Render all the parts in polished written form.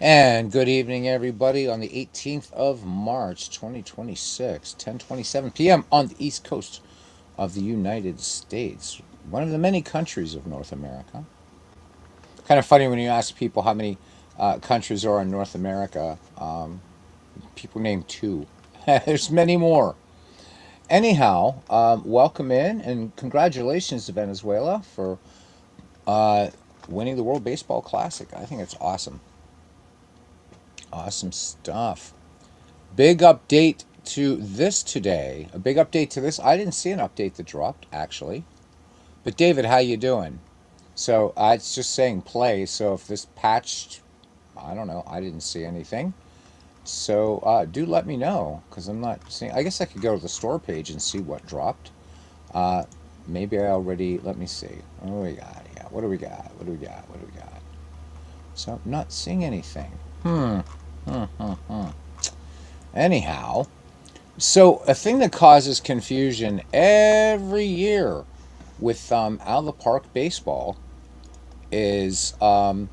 And good evening, everybody, on the 18th of March, 2026, 10:27 p.m. on the East Coast of the United States, one of the many countries of North America. Kind of funny when you ask people how many countries are in North America. People name two. There's many more. Anyhow, welcome in and congratulations to Venezuela for uh, winning the World Baseball Classic. I think it's awesome. Awesome stuff. Big update to this today. A big update to this. I didn't see an update that dropped actually. But David, how you doing? So it's just saying play. So if this patched, I don't know. I didn't see anything. So do let me know because I'm not seeing. I guess I could go to the store page and see what dropped. Uh, maybe I already. Let me see. What do we got? Yeah. What do we got? What do we got? What do we got? So I'm not seeing anything. Hmm. Hmm. Hmm. Anyhow, so a thing that causes confusion every year with out of the park baseball is the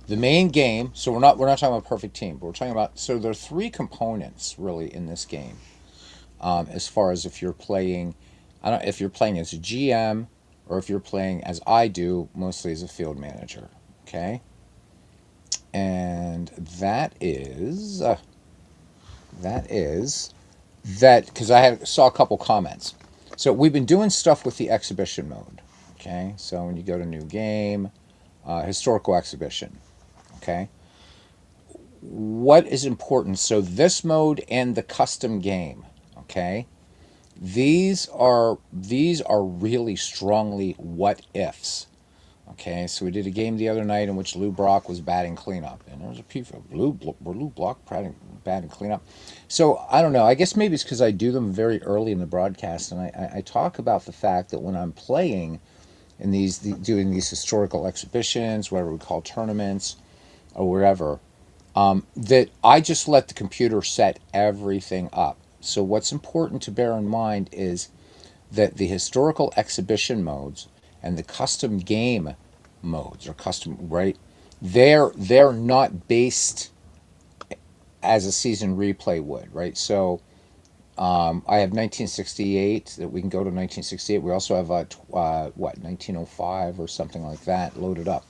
main game. So we're not talking about perfect team, but we're talking about so there are three components really in this game. As far as if you're playing, I don't if you're playing as a GM or if you're playing as I do mostly as a field manager. Okay, and that is that because saw a couple comments. So we've been doing stuff with the exhibition mode. Okay, so when you go to new game, historical exhibition. Okay, what is important? So this mode and the custom game. Okay, these are really strongly what ifs. Okay, so we did a game the other night in which Lou Brock was batting cleanup, and there was a piece of Lou Brock batting cleanup. So I don't know. I guess maybe it's because I do them very early in the broadcast, and I talk about the fact that when I'm playing in doing these historical exhibitions, whatever we call tournaments or wherever, that I just let the computer set everything up. So what's important to bear in mind is that the historical exhibition modes and the custom game modes or custom right, they're not based as a season replay would, right? So I have 1968 that we can go to 1968. We also have what 1905 or something like that loaded up.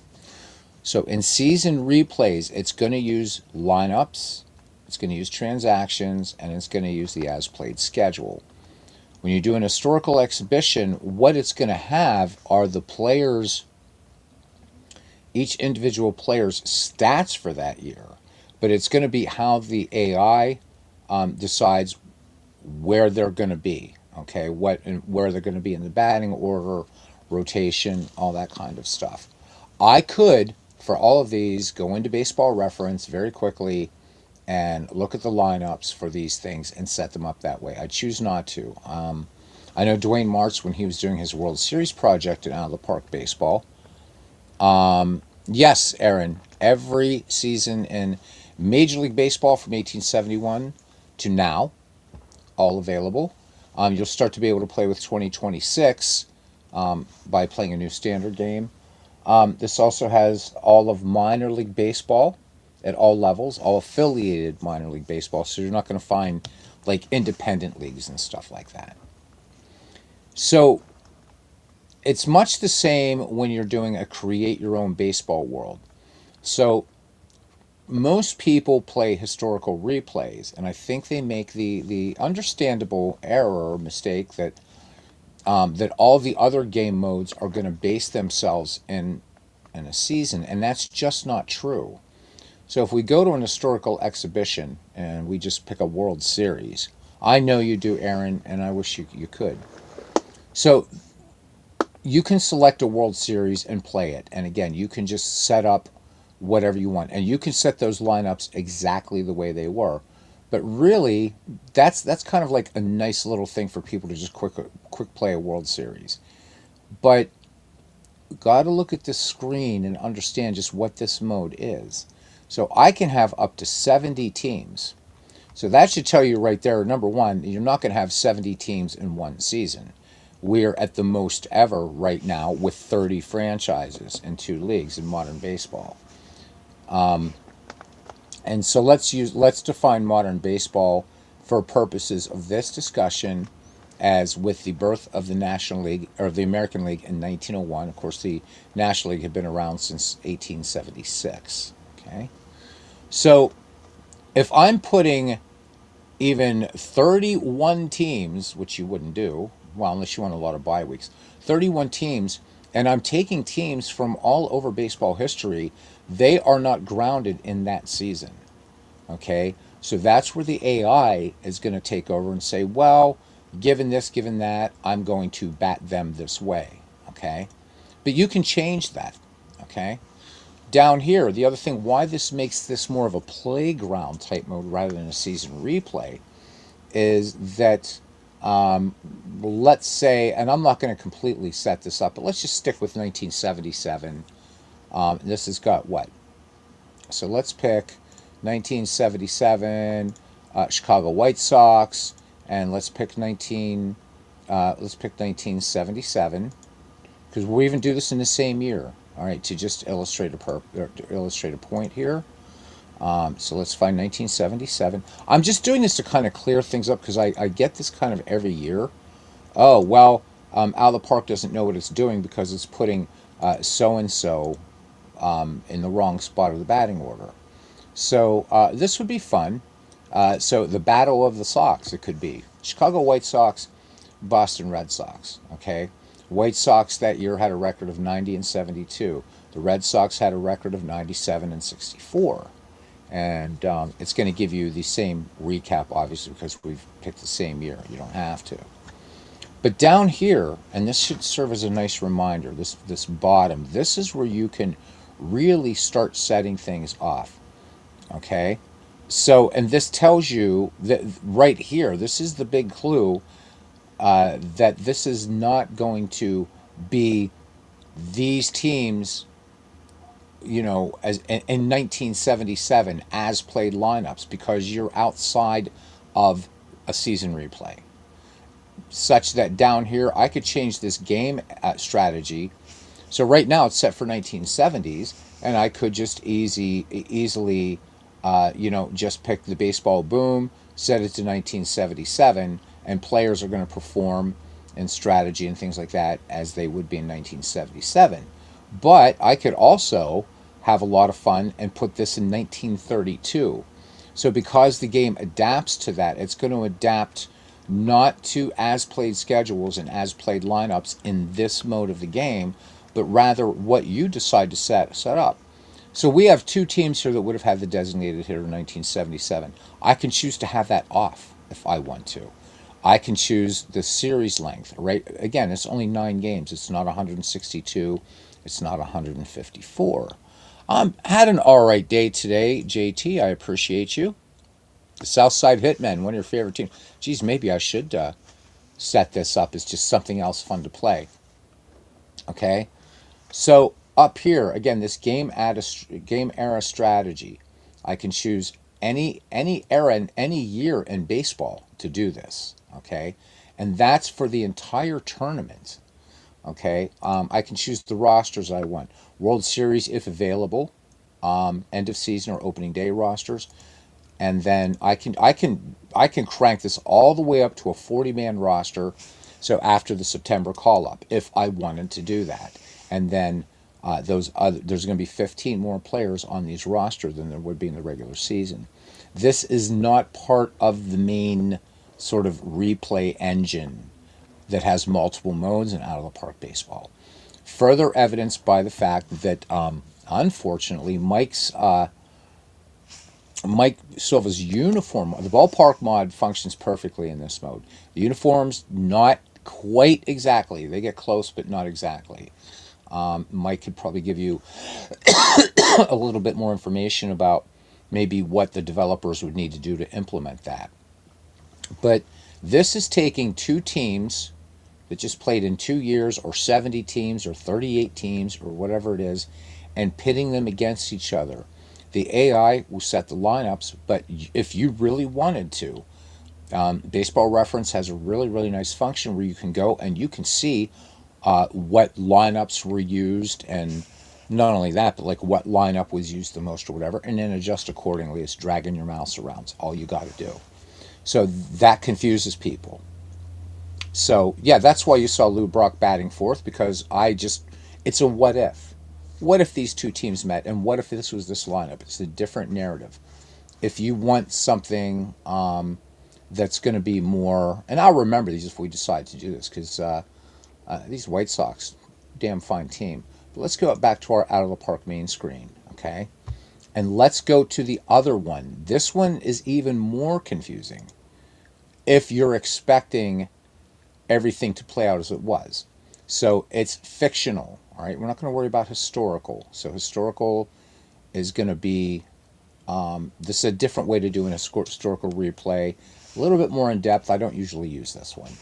So in season replays, it's going to use lineups, it's going to use transactions, and it's going to use the as played schedule. When you do an historical exhibition, what it's going to have are the players, each individual player's stats for that year, but it's going to be how the AI decides where they're going to be. Okay, what and where they're going to be in the batting order, rotation, all that kind of stuff. I could, for all of these, go into Baseball Reference very quickly and look at the lineups for these things and set them up that way. I choose not to. I know Dwayne Martz, when he was doing his World Series project in Out of the Park Baseball, yes, Aaron, every season in Major League Baseball from 1871 to now, all available. You'll start to be able to play with 2026 by playing a new standard game. This also has all of minor league baseball at all levels, all affiliated minor league baseball. So you're not going to find like independent leagues and stuff like that. So it's much the same when you're doing a create your own baseball world. So most people play historical replays, and I think they make the understandable error or mistake that all the other game modes are going to base themselves in a season, and that's just not true. So if we go to an historical exhibition and we just pick a World Series, I know you do, Aaron, and I wish you could. So you can select a World Series and play it, and again, you can just set up whatever you want, and you can set those lineups exactly the way they were. But really, that's kind of like a nice little thing for people to just quick play a World Series. But got to look at the screen and understand just what this mode is. So I can have up to 70 teams. So that should tell you right there, number one, you're not going to have 70 teams in one season. We're at the most ever right now with 30 franchises in two leagues in modern baseball. And so let's define modern baseball for purposes of this discussion as with the birth of the National League or the American League in 1901. Of course, the National League had been around since 1876. Okay, so if I'm putting even 31 teams, which you wouldn't do, well, unless you want a lot of bye weeks, 31 teams, and I'm taking teams from all over baseball history, they are not grounded in that season. Okay, so that's where the AI is going to take over and say, well, given this, given that, I'm going to bat them this way. Okay, but you can change that. Okay, down here, the other thing, why this makes this more of a playground type mode rather than a season replay is that, let's say, and I'm not going to completely set this up, but let's just stick with 1977. This has got what? So let's pick 1977 Chicago White Sox, and let's pick 1977 because we'll even do this in the same year. All right, to just illustrate a point here. So let's find 1977. I'm just doing this to kind of clear things up because I get this kind of every year. Oh, well, Out of the Park doesn't know what it's doing because it's putting so and so in the wrong spot of the batting order. So this would be fun. So the Battle of the Sox, it could be Chicago White Sox, Boston Red Sox. Okay, White Sox that year had a record of 90 and 72. The Red Sox had a record of 97 and 64. And it's going to give you the same recap, obviously, because we've picked the same year. You don't have to. But down here, and this should serve as a nice reminder, this bottom, this is where you can really start setting things off. Okay? So, and this tells you that right here, this is the big clue that this is not going to be these teams, as in 1977 as played lineups because you're outside of a season replay. Such that down here, I could change this game strategy. So right now it's set for 1970s, and I could just easily, just pick the baseball boom, set it to 1977, and players are going to perform in strategy and things like that as they would be in 1977. But I could also have a lot of fun and put this in 1932. So because the game adapts to that, it's going to adapt not to as played schedules and as played lineups in this mode of the game, but rather what you decide to set up. So we have two teams here that would have had the designated hitter in 1977. I can choose to have that off if I want to. I can choose the series length, right? Again, it's only 9 games. It's not 162. It's not 154. Had an all right day today, JT. I appreciate you. The Southside Hitmen, one of your favorite teams. Geez, maybe I should set this up as just something else fun to play. Okay, so up here again, this game era strategy. I can choose any era and any year in baseball to do this. Okay, and that's for the entire tournament. Okay, I can choose the rosters I want. World Series if available, end of season or opening day rosters, and then I can crank this all the way up to a 40-man roster. So after the September call up, if I wanted to do that, and then there's going to be 15 more players on these rosters than there would be in the regular season. This is not part of the main sort of replay engine that has multiple modes in Out of the Park baseball. Further evidenced by the fact that, unfortunately, Mike Silva's uniform, the ballpark mod functions perfectly in this mode. The uniforms, not quite exactly. They get close, but not exactly. Mike could probably give you a little bit more information about maybe what the developers would need to do to implement that. But this is taking two teams that just played in 2 years, or 70 teams, or 38 teams, or whatever it is, and pitting them against each other. The AI will set the lineups, but if you really wanted to, Baseball Reference has a really, really nice function where you can go and you can see what lineups were used and Not only that, but like what lineup was used the most or whatever, and then adjust accordingly. It's dragging your mouse around. It's all you got to do. So that confuses people. So yeah, that's why you saw Lou Brock batting fourth, because it's a what if. What if these two teams met, and what if this was this lineup? It's a different narrative. If you want something that's going to be more, and I'll remember these if we decide to do this, because these White Sox, damn fine team. But let's go back to our out of the park main screen, okay? And let's go to the other one. This one is even more confusing if you're expecting everything to play out as it was. So it's fictional, all right? We're not going to worry about historical. So historical is going to be, this is a different way to do an historical replay, a little bit more in depth. I don't usually use this one.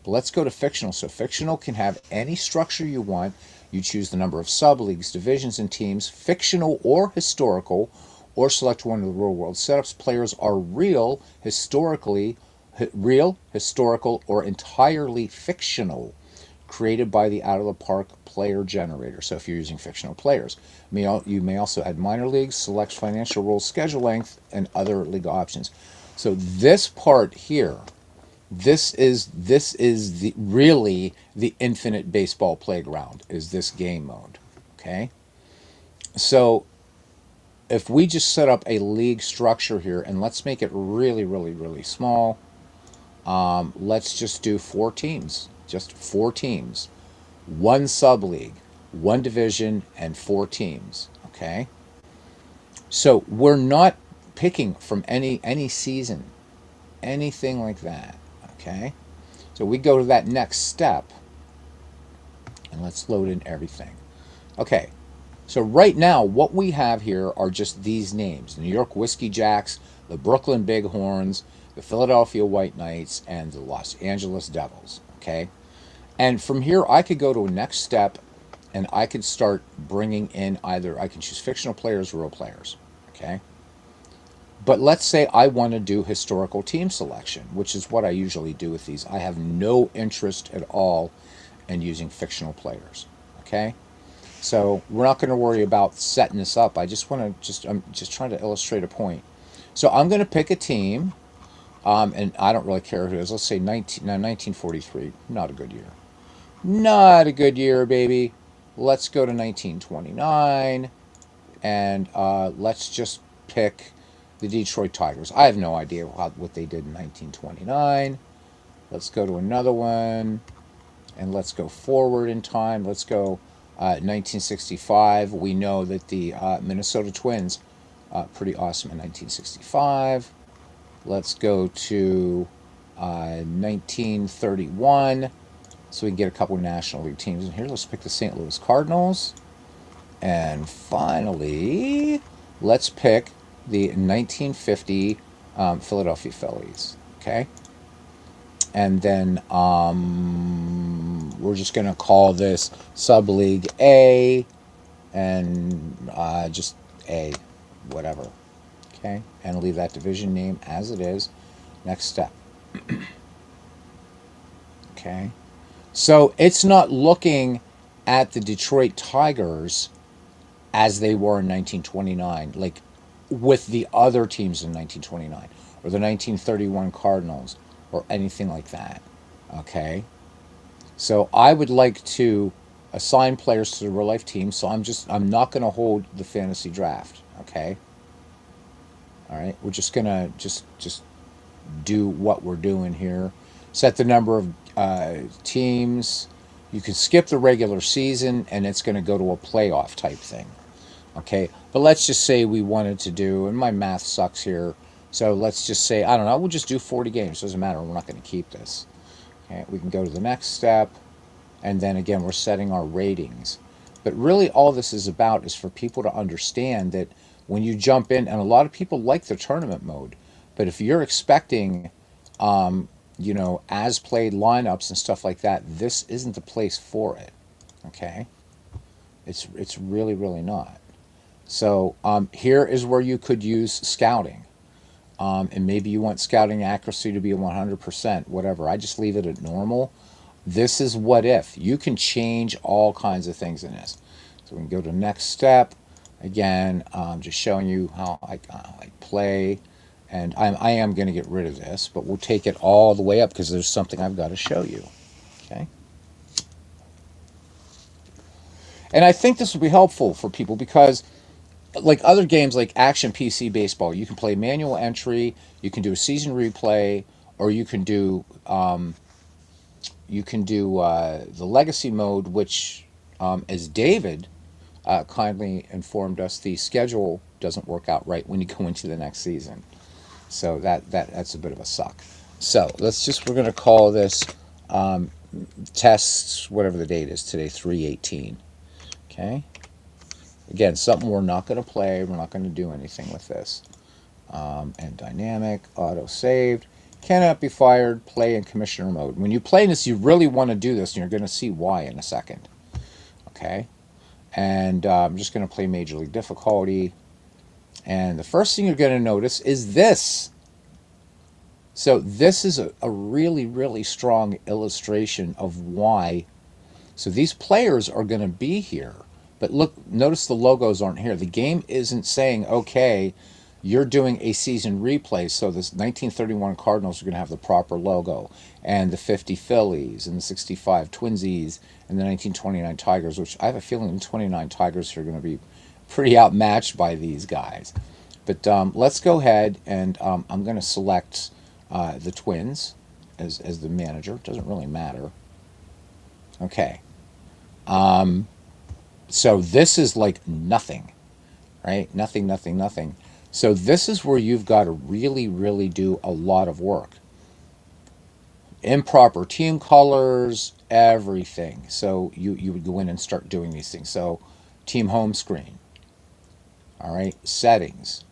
But let's go to fictional. So fictional can have any structure you want. You choose the number of sub-leagues, divisions, and teams, fictional or historical, or select one of the real-world setups. Players are real, historical, or entirely fictional, created by the out-of-the-park player generator. So if you're using fictional players, you may also add minor leagues, select financial rules, schedule length, and other league options. So this part here, this is really the infinite baseball playground, is this game mode. Okay, so if we just set up a league structure here, and let's make it really, really, really small. Let's just do 4 teams, just 4 teams, 1 sub-league, 1 division, and 4 teams. Okay, so we're not picking from any season, anything like that. Okay, so we go to that next step, and let's load in everything. Okay, so right now what we have here are just these names: the New York Whiskey Jacks, the Brooklyn Bighorns, the Philadelphia White Knights, and the Los Angeles Devils. Okay, and from here I could go to a next step, and I could start bringing in, either I can choose fictional players or real players. Okay, but let's say I want to do historical team selection, which is what I usually do with these. I have no interest at all in using fictional players. Okay, so we're not going to worry about setting this up. I'm just trying to illustrate a point. So I'm going to pick a team, and I don't really care who it is. Let's say 1943. Not a good year. Not a good year, baby. Let's go to 1929, and let's just pick the Detroit Tigers. I have no idea what they did in 1929. Let's go to another one, and let's go forward in time. Let's go 1965. We know that the Minnesota Twins, pretty awesome in 1965. Let's go to 1931, so we can get a couple of National League teams in here. Let's pick the St. Louis Cardinals. And finally, let's pick the 1950 Philadelphia Phillies. Okay, and then we're just going to call this Sub-League A, and just A, whatever. Okay, and leave that division name as it is. Next step. Okay, so it's not looking at the Detroit Tigers as they were in 1929, like with the other teams in 1929, or the 1931 Cardinals, or anything like that. Okay, so I would like to assign players to the real life team, so I'm not going to hold the fantasy draft. Okay, all right, we're just gonna just do what we're doing here. Set the number of teams. You can skip the regular season, and it's going to go to a playoff type thing. Okay, but let's just say we wanted to do, and my math sucks here, so let's just say, I don't know, we'll just do 40 games. Doesn't matter, we're not going to keep this. Okay, we can go to the next step, and then again, we're setting our ratings. But really all this is about is for people to understand that when you jump in, and a lot of people like the tournament mode, but if you're expecting, as played lineups and stuff like that, this isn't the place for it. Okay, it's really, really not. So here is where you could use scouting, and maybe you want scouting accuracy to be 100%, whatever. I just leave it at normal. This is what if. You can change all kinds of things in this. So we can go to next step. Again, just showing you how I play. And I am going to get rid of this, but we'll take it all the way up because there's something I've got to show you. Okay. And I think this will be helpful for people because, like other games like Action PC Baseball, you can play manual entry, you can do a season replay, or you can do the legacy mode, which, as David kindly informed us, the schedule doesn't work out right when you go into the next season. So that's a bit of a suck. So we're going to call this tests, whatever the date is today, 3/18. Okay. Again, something we're not going to play. We're not going to do anything with this. And dynamic, auto saved. Cannot be fired, play in commissioner mode. When you play this, you really want to do this, and you're going to see why in a second. Okay. And I'm just going to play Major League Difficulty. And the first thing you're going to notice is this. So this is a really, really strong illustration of why. So these players are going to be here. But look, notice the logos aren't here. The game isn't saying, okay, you're doing a season replay, so this 1931 Cardinals are going to have the proper logo, and the 50 Phillies, and the 65 Twinsies, and the 1929 Tigers, which I have a feeling the 29 Tigers are going to be pretty outmatched by these guys. But let's go ahead, and I'm going to select the Twins as the manager. It doesn't really matter. Okay. So this is like nothing, right? Nothing, nothing, nothing. So this is where you've got to really, really do a lot of work. Improper team colors, everything. So you would go in and start doing these things. So team home screen. All right, settings.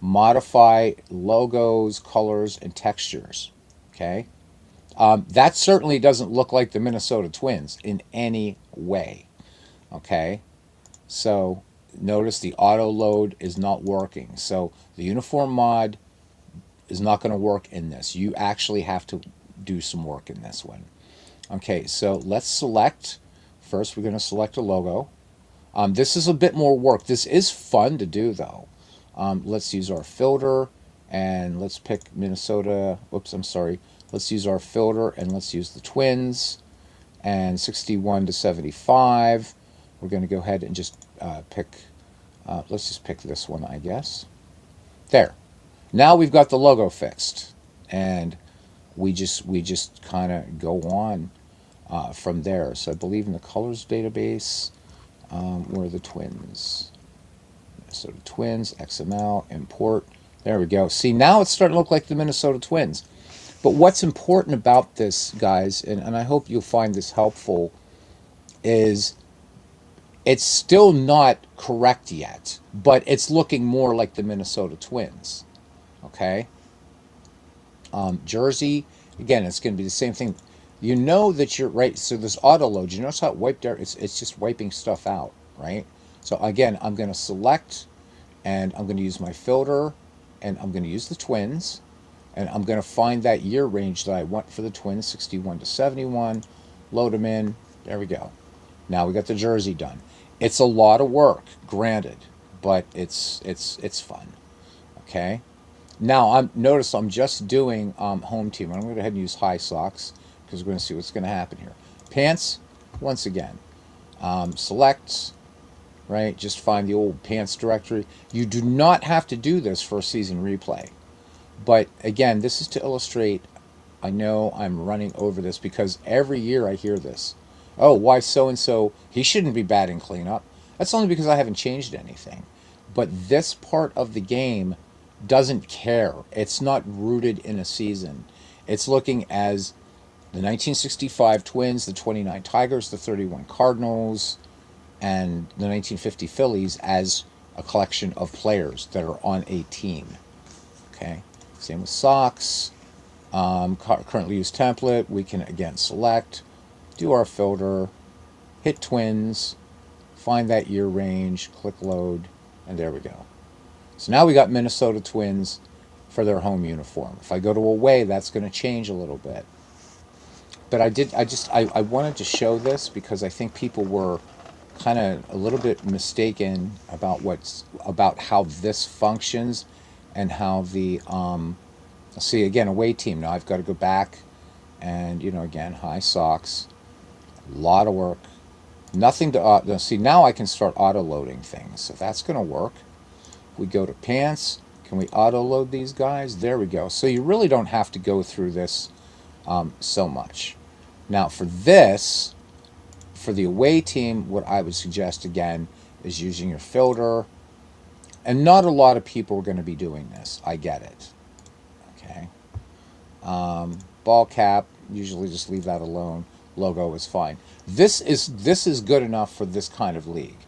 Modify logos, colors, and textures. Okay. That certainly doesn't look like the Minnesota Twins in any way. Okay. So notice the auto load is not working. So the uniform mod is not going to work in this. You actually have to do some work in this one. Okay, so let's select. First, we're going to select a logo. This is a bit more work. This is fun to do, though. Let's use our filter, and let's pick Minnesota. Oops, I'm sorry. Let's use our filter, and let's use the Twins, and 61 to 75. We're going to go ahead and just pick, let's just pick this one, I guess. There. Now we've got the logo fixed. And we just kind of go on from there. So I believe in the colors database, where are the Twins? Minnesota Twins, XML, import. There we go. See, now it's starting to look like the Minnesota Twins. But what's important about this, guys, and I hope you'll find this helpful, is it's still not correct yet, but it's looking more like the Minnesota Twins. Okay? Jersey, again, it's going to be the same thing. You know that you're right. So this auto load, you notice how it wiped out? It's just wiping stuff out, right? So again, I'm going to select, and I'm going to use my filter, and I'm going to use the Twins, and I'm going to find that year range that I want for the Twins, 61 to 71, load them in. There we go. Now we got the jersey done. It's a lot of work, granted, but it's fun. Okay. Now notice I'm just doing home team. I'm going to go ahead and use high socks because we're going to see what's going to happen here. Pants, once again, select, right? Just find the old pants directory. You do not have to do this for a season replay, but again, this is to illustrate. I know I'm running over this because every year I hear this. Oh, why so-and-so, he shouldn't be batting cleanup. That's only because I haven't changed anything. But this part of the game doesn't care. It's not rooted in a season. It's looking as the 1965 Twins, the 29 Tigers, the 31 Cardinals, and the 1950 Phillies as a collection of players that are on a team. Okay, same with socks. Currently used template. We can again select, do our filter, hit Twins, find that year range, click load, and there we go. So now we got Minnesota Twins for their home uniform. If I go to away, that's going to change a little bit. But I wanted to show this because I think people were kind of a little bit mistaken about how this functions and how the see again away team. Now I've got to go back and again high socks, a lot of work, nothing to see. Now I can start auto loading things, so that's going to work. We go to pants. Can we auto load these guys? There we go. So you really don't have to go through this so much. Now for this, for the away team, what I would suggest again is using your filter. And not a lot of people are going to be doing this. I get it. Okay. Ball cap, usually just leave that alone. Logo is fine. This is good enough for this kind of league.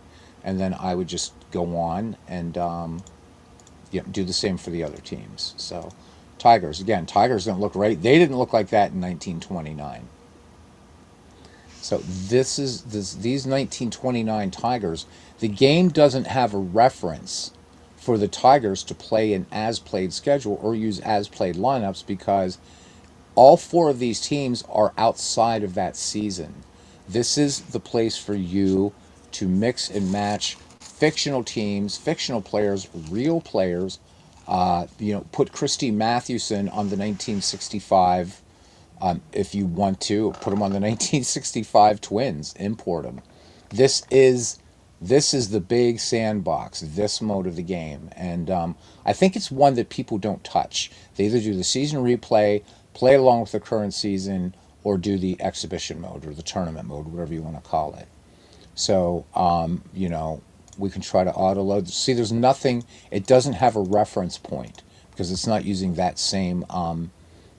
And then I would just go on and do the same for the other teams. So Tigers, again, Tigers don't look right. They didn't look like that in 1929. So these 1929 Tigers, the game doesn't have a reference for the Tigers to play an as-played schedule or use as-played lineups because all four of these teams are outside of that season. This is the place for you to mix and match fictional teams, fictional players, real players. Put Christy Mathewson on the 1965. If you want to, put them on the 1965 Twins. Import them. This is the big sandbox, this mode of the game. And I think it's one that people don't touch. They either do the season replay, play along with the current season, or do the exhibition mode or the tournament mode, whatever you want to call it. So, we can try to auto load. See, there's nothing, it doesn't have a reference point because it's not using that same,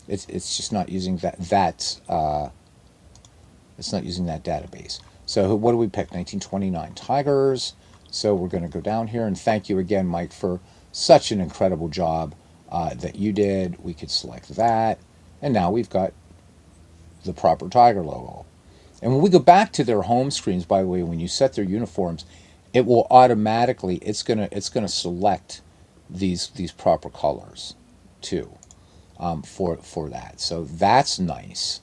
it's just not using it's not using that database. So what do we pick? 1929 Tigers. So we're going to go down here and thank you again, Mike, for such an incredible job that you did. We could select that. And now we've got the proper Tiger logo. And when we go back to their home screens, by the way, when you set their uniforms, it will automatically, it's gonna select these proper colors too for that. So that's nice.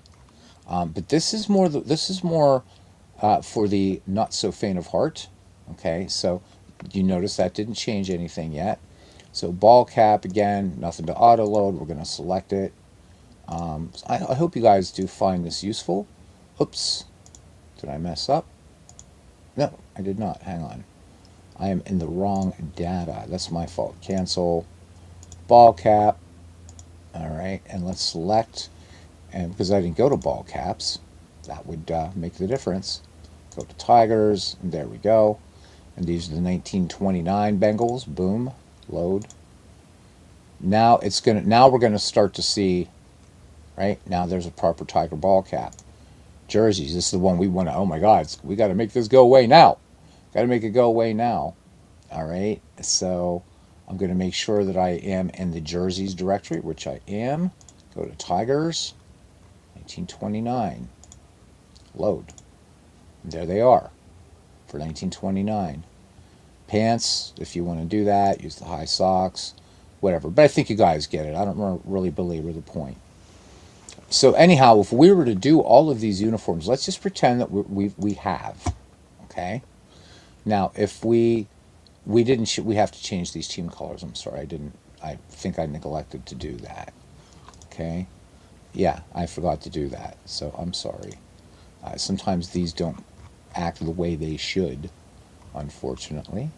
But this is more for the not so faint of heart. Okay, so you notice that didn't change anything yet. So ball cap again, nothing to auto load. We're going to select it. I hope you guys do find this useful. Oops, did I mess up? No, I did not. Hang on. I am in the wrong data. That's my fault. Cancel. Ball cap. All right, and let's select. And because I didn't go to ball caps, that would make the difference. Go to Tigers, and there we go. And these are the 1929 Bengals. Boom, load. Now we're gonna start to see. Right now, there's a proper Tiger ball cap. Jerseys. This is the one we want to. Oh my God, we got to make this go away now. Got to make it go away now. All right. So I'm going to make sure that I am in the jerseys directory, which I am. Go to Tigers, 1929. Load. And there they are for 1929. Pants, if you want to do that, use the high socks, whatever. But I think you guys get it. I don't really belabor the point. So anyhow, if we were to do all of these uniforms, let's just pretend that we have, okay? Now, if we didn't, we have to change these team colors. I'm sorry, I think I neglected to do that, okay? Yeah, I forgot to do that, so I'm sorry. Sometimes these don't act the way they should, unfortunately.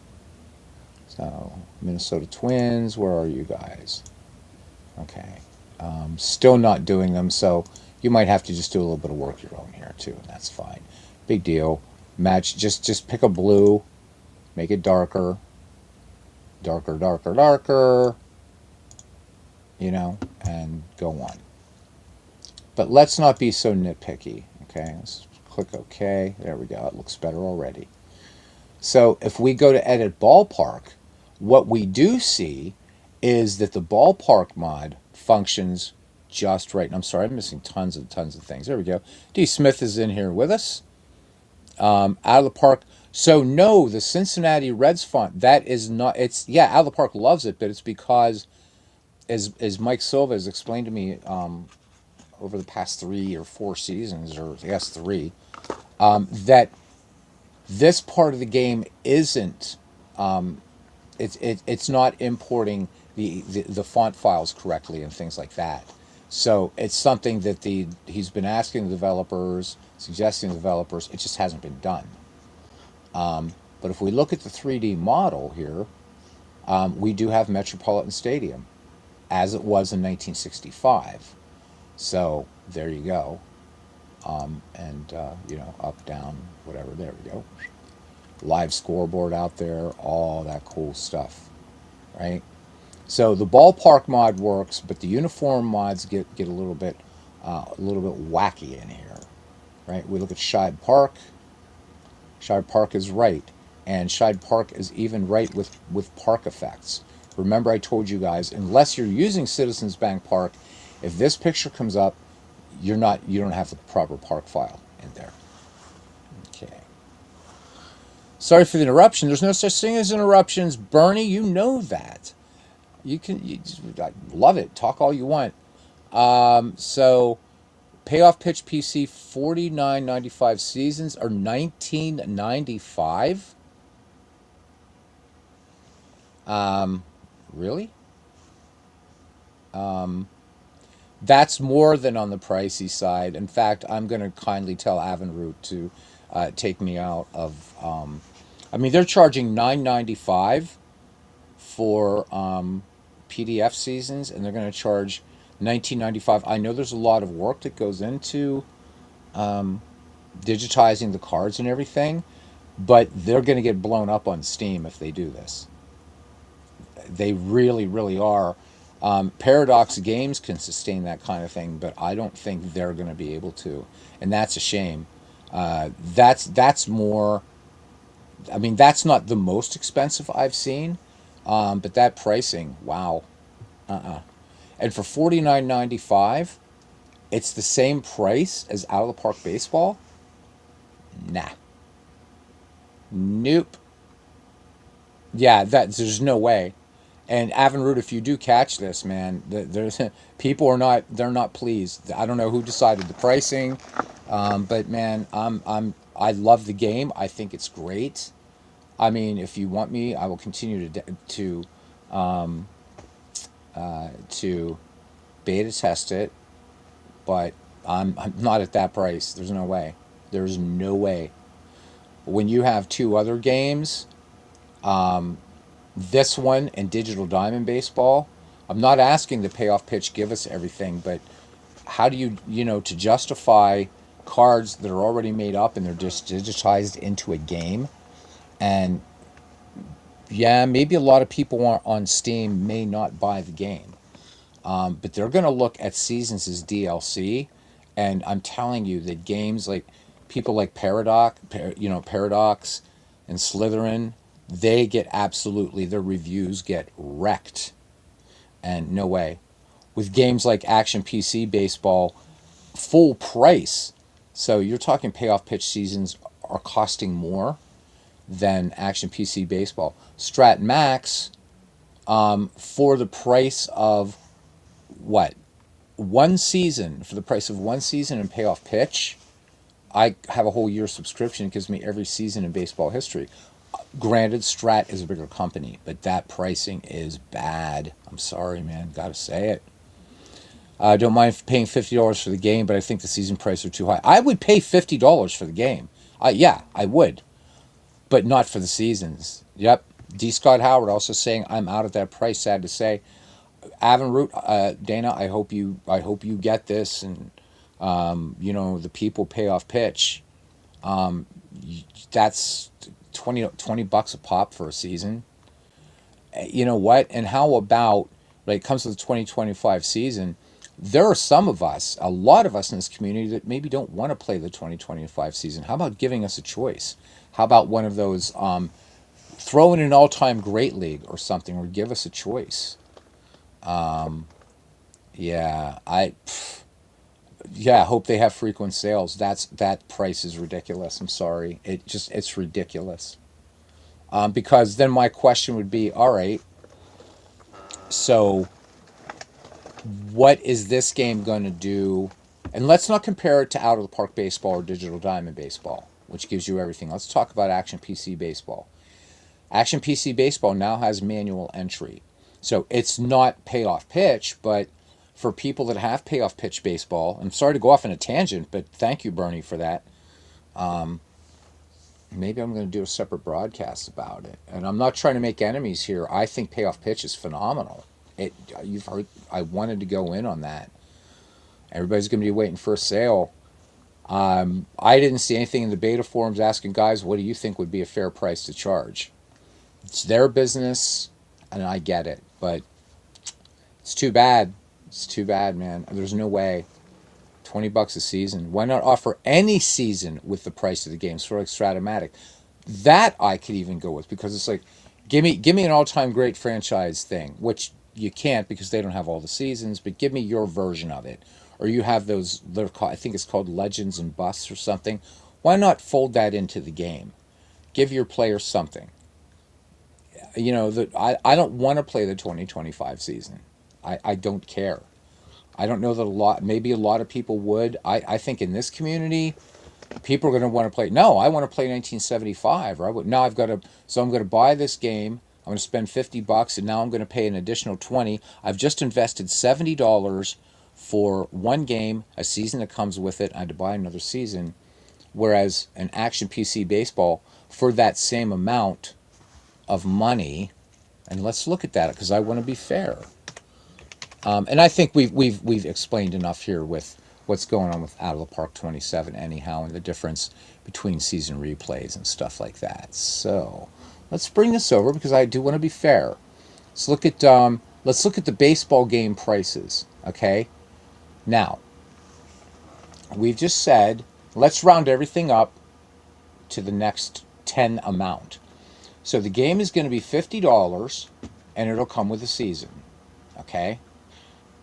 So, Minnesota Twins, where are you guys? Okay. Still not doing them, so you might have to just do a little bit of work your own here too, and that's fine. Big deal. Match, just pick a blue, make it darker, darker, darker, darker, and go on. But let's not be so nitpicky, okay? Let's click OK. There we go. It looks better already. So if we go to Edit Ballpark, what we do see is that the Ballpark mod functions just right. And I'm sorry, I'm missing tons of things. There we go. D. Smith is in here with us. Out of the Park. So no, the Cincinnati Reds font, that is not, it's, yeah, Out of the Park loves it, but it's because, as Mike Silva has explained to me over the past 3 or 4 seasons, or I guess 3, that This part of the game isn't. It's not importing the font files correctly and things like that. So it's something that he's been asking the developers, suggesting the developers. It just hasn't been done. But if we look at the 3D model here, we do have Metropolitan Stadium as it was in 1965. So there you go. And up, down, whatever. There we go. Live scoreboard out there, all that cool stuff, right? So the ballpark mod works, but the uniform mods get a little bit wacky in here, right? We look at Shibe Park. Shibe Park is right, and Shibe Park is even right with park effects. Remember, I told you guys, unless you're using Citizens Bank Park, if this picture comes up, you don't have the proper park file in there. Okay. Sorry for the interruption. There's no such thing as interruptions, Bernie. You know that. I love it. Talk all you want. So, payoff pitch PC $49.95 seasons or $19.95. Really? That's more than on the pricey side. In fact, I'm going to kindly tell Avinroot to take me out of. I mean, they're charging $9.95 for PDF seasons, and they're going to charge $19.95. I know there's a lot of work that goes into digitizing the cards and everything, but they're going to get blown up on Steam if they do this. They really, really are. Paradox Games can sustain that kind of thing, but I don't think they're going to be able to, and that's a shame. That's more. I mean, that's not the most expensive I've seen, but that pricing, wow. And for $49.95, it's the same price as Out of the Park Baseball. Nah, nope. Yeah, there's no way. And Avinroot, if you do catch this, man, there's people they're not pleased. I don't know who decided the pricing, but man, I love the game. I think it's great. I mean, if you want me, I will continue um, to beta test it, but I'm not at that price. There's no way. There's no way. When you have two other games, this one and Digital Diamond Baseball, I'm not asking the payoff pitch give us everything, but how do to justify cards that are already made up and they're just digitized into a game? And yeah, maybe a lot of people on Steam may not buy the game, but they're going to look at seasons as DLC. And I'm telling you that games like people like Paradox and Slytherin, they get their reviews get wrecked. And no way. With games like Action PC Baseball, full price. So you're talking payoff pitch seasons are costing more than Action PC Baseball. Strat Max, for the price of what? One season, for the price of one season in payoff pitch, I have a whole year subscription. It gives me every season in baseball history. Granted, Strat is a bigger company, but that pricing is bad. I'm sorry, man. Gotta say it. I don't mind paying $50 for the game, but I think the season prices are too high. I would pay $50 for the game. Yeah, I would, but not for the seasons. Yep. D. Scott Howard also saying I'm out at that price. Sad to say. Avinroot, Dana, I hope you get this, and the people pay off pitch. That's 20 bucks a pop for a season. You know what? And how about when it comes to the 2025 season? There are a lot of us in this community that maybe don't want to play the 2025 season. How about giving us a choice? How about one of those throw in an all-time great league or something, or give us a choice? Yeah, I hope they have frequent sales. That price is ridiculous. I'm sorry. It's ridiculous. Because then my question would be, all right, so what is this game going to do? And let's not compare it to Out of the Park Baseball or Digital Diamond Baseball, which gives you everything. Let's talk about Action PC Baseball. Action PC Baseball now has manual entry. So it's not payoff pitch, but for people that have payoff pitch baseball, I'm sorry to go off on a tangent, but thank you, Bernie, for that. Maybe I'm going to do a separate broadcast about it. And I'm not trying to make enemies here. I think payoff pitch is phenomenal. You've heard. I wanted to go in on that. Everybody's going to be waiting for a sale. I didn't see anything in the beta forums asking guys, what do you think would be a fair price to charge? It's their business, and I get it, but it's too bad. It's too bad, man. There's no way. $20 a season. Why not offer any season with the price of the game? Sort of like Stratomatic. That I could even go with, because it's like, give me an all-time great franchise thing, which you can't because they don't have all the seasons, but give me your version of it. Or you have those, I think it's called Legends and Busts or something. Why not fold that into the game? Give your players something. You know, I don't want to play the 2025 season. I don't care. I don't know that maybe a lot of people would. I think in this community, people are going to want to play. No, I want to play 1975. Or now so I'm going to buy this game. I'm going to spend $50, and now I'm going to pay an additional $20. I've just invested $70 for one game, a season that comes with it. I had to buy another season. Whereas an Action PC Baseball, for that same amount of money, and let's look at that because I want to be fair. And I think we've explained enough here with what's going on with Out of the Park 27 anyhow, and the difference between season replays and stuff like that. So let's bring this over because I do want to be fair. Let's look at the baseball game prices. Okay, now we've just said let's round everything up to the next 10 amount. So the game is going to be $50, and it'll come with a season. Okay.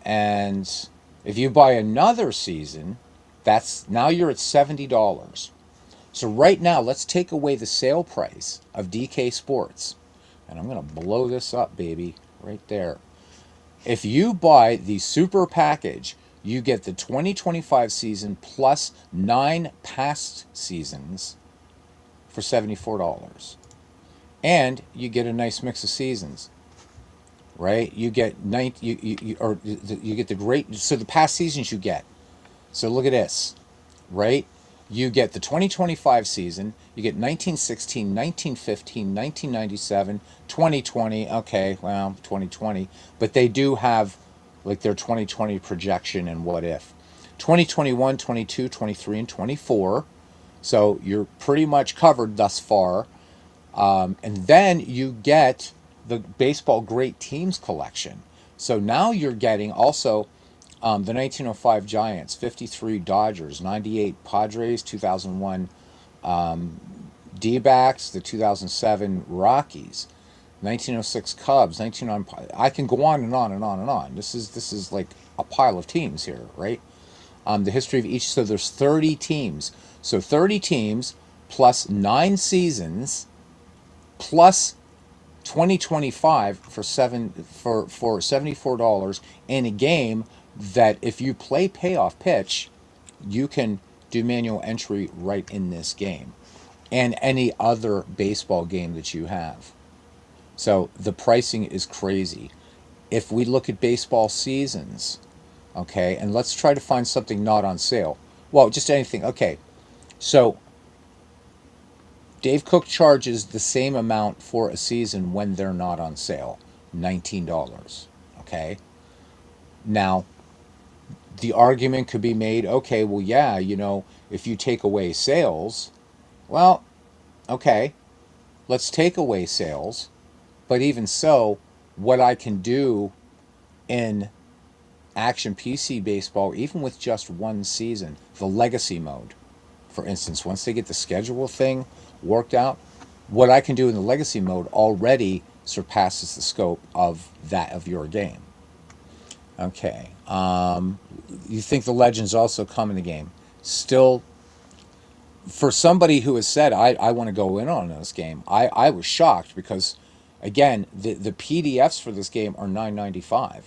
And if you buy another season, now you're at $70. So right now, let's take away the sale price of DK Sports. And I'm going to blow this up, baby, right there. If you buy the super package, you get the 2025 season plus 9 past seasons for $74. And you get a nice mix of seasons. Right, you get you get the great. So the past seasons you get. So look at this, right? You get the 2025 season. You get 1916, 1915, 1997, 2020. Okay, well, 2020, but they do have like their 2020 projection and what if. 2021, 22, 23, and 24. So you're pretty much covered thus far. And then you get the Baseball Great Teams collection. So now you're getting also the 1905 Giants, 53 Dodgers, 98 Padres, 2001 D-backs, the 2007 Rockies, 1906 Cubs, 1909. I can go on and on and on and on. This is like a pile of teams here, right? The history of each. So there's 30 teams. So 30 teams plus 9 seasons plus 2025 for $74 in a game that if you play payoff pitch, you can do manual entry right in this game and any other baseball game that you have. So the pricing is crazy. If we look at baseball seasons, okay, and let's try to find something not on sale. Well, just anything. Okay, so Dave Cook charges the same amount for a season when they're not on sale, $19. Okay? Now, the argument could be made, okay, well, yeah, if you take away sales, well, okay, let's take away sales. But even so, what I can do in Action PC Baseball, even with just one season, the legacy mode, for instance, once they get the schedule thing worked out, what I can do in the legacy mode already surpasses the scope of that of your game. Okay. You think the legends also come in the game? Still, for somebody who has said, I want to go in on this game, I was shocked because, again, the PDFs for this game are $9.95.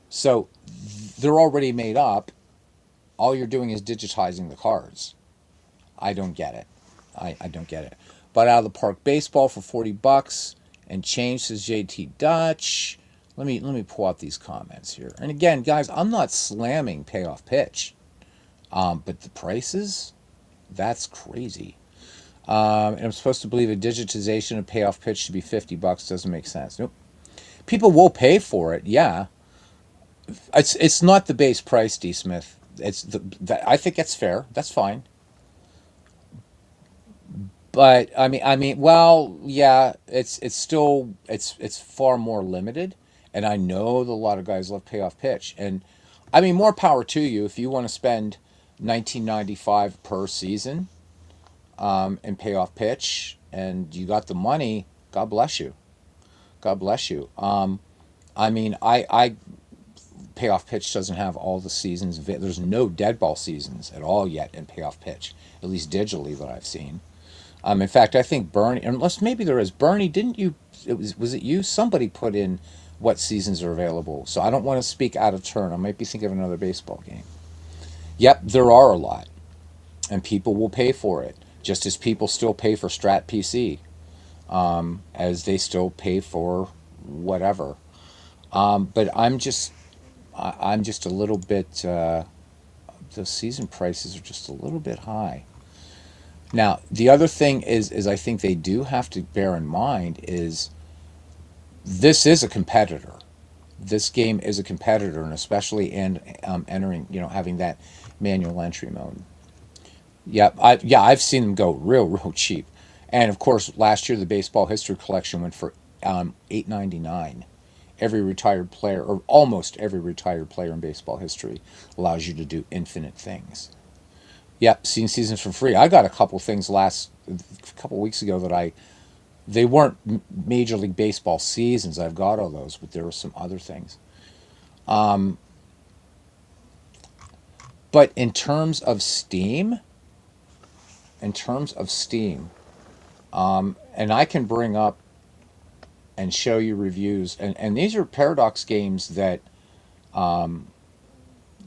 So they're already made up. All you're doing is digitizing the cards. I don't get it. I don't get it. But out of the park baseball for $40 and change, says JT Dutch. Let me pull out these comments here. And again, guys, I'm not slamming payoff pitch, but the prices, that's crazy. And I'm supposed to believe a digitization of payoff pitch should be $50. Doesn't make sense. Nope. People will pay for it. Yeah, it's not the base price, D Smith. It's I think that's fair. That's fine. But well, yeah, it's still it's far more limited, and I know that a lot of guys love payoff pitch, and I mean more power to you if you want to spend 1995 per season and payoff pitch, and you got the money. God bless you. God bless you. I payoff pitch doesn't have all the seasons. There's no dead ball seasons at all yet in payoff pitch, at least digitally that I've seen. In fact, I think Bernie, unless maybe there is Bernie, didn't you? Was it you? Somebody put in what seasons are available. So I don't want to speak out of turn. I might be thinking of another baseball game. Yep, there are a lot, and people will pay for it, just as people still pay for Strat PC, as they still pay for whatever. But I'm just a little bit. The season prices are just a little bit high. Now, the other thing is I think they do have to bear in mind is this is a competitor. This game is a competitor, and especially in entering, having that manual entry mode. I've seen them go real cheap, and of course, last year the baseball history collection went for $8.99. Every retired player, or almost every retired player in baseball history, allows you to do infinite things. Yep, seen seasons for free. I got a couple things a couple weeks ago that they weren't Major League Baseball seasons. I've got all those, but there were some other things. But in terms of Steam, and I can bring up and show you reviews, and these are Paradox games that,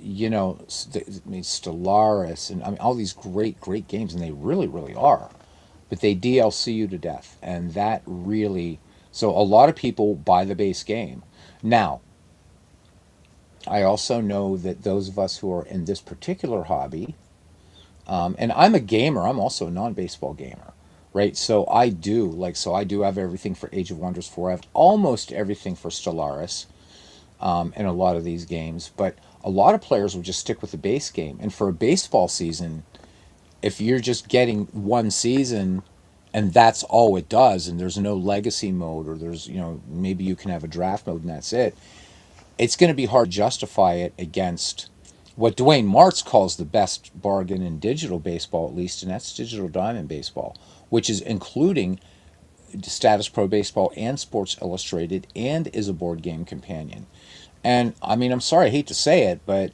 Stellaris, and I mean all these great games, and they really are, but they DLC you to death, and that really. So a lot of people buy the base game. Now, I also know that those of us who are in this particular hobby, and I'm a gamer, I'm also a non-baseball gamer, right? So I do have everything for Age of Wonders 4. I have almost everything for Stellaris, in a lot of these games, but a lot of players will just stick with the base game. And for a baseball season, if you're just getting one season and that's all it does, and there's no legacy mode, or there's, maybe you can have a draft mode and that's it, it's going to be hard to justify it against what Dwayne Martz calls the best bargain in digital baseball, at least, and that's Digital Diamond Baseball, which is including Status Pro Baseball and Sports Illustrated, and is a board game companion. And I mean, I'm sorry, I hate to say it, but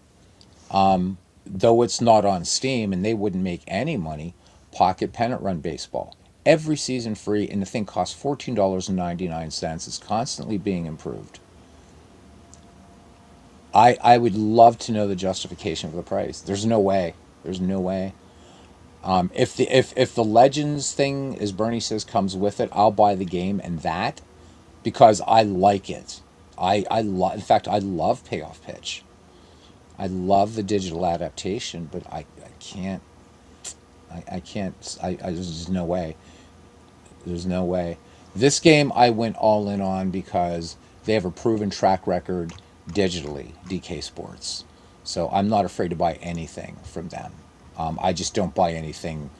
though it's not on Steam and they wouldn't make any money, Pocket Pennant Run Baseball, every season free, and the thing costs $14.99. It's constantly being improved. I would love to know the justification for the price. There's no way. There's no way. If the Legends thing, as Bernie says, comes with it, I'll buy the game and that, because I like it. In fact, I love Payoff Pitch. I love the digital adaptation, but I can't. I can't. There's no way. There's no way. This game I went all in on because they have a proven track record digitally, DK Sports. So I'm not afraid to buy anything from them. I just don't buy anything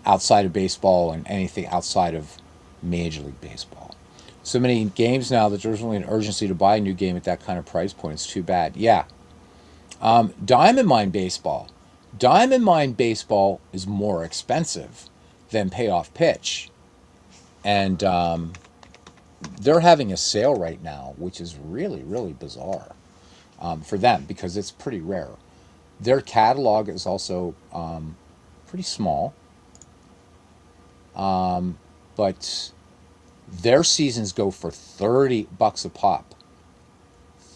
outside of baseball, and anything outside of Major League Baseball. So many games now that there's really an urgency to buy a new game at that kind of price point. It's too bad. Yeah. Diamond Mine Baseball. Diamond Mine Baseball is more expensive than Payoff Pitch. And they're having a sale right now, which is really bizarre for them, because it's pretty rare. Their catalog is also pretty small, but their seasons go for $30 a pop.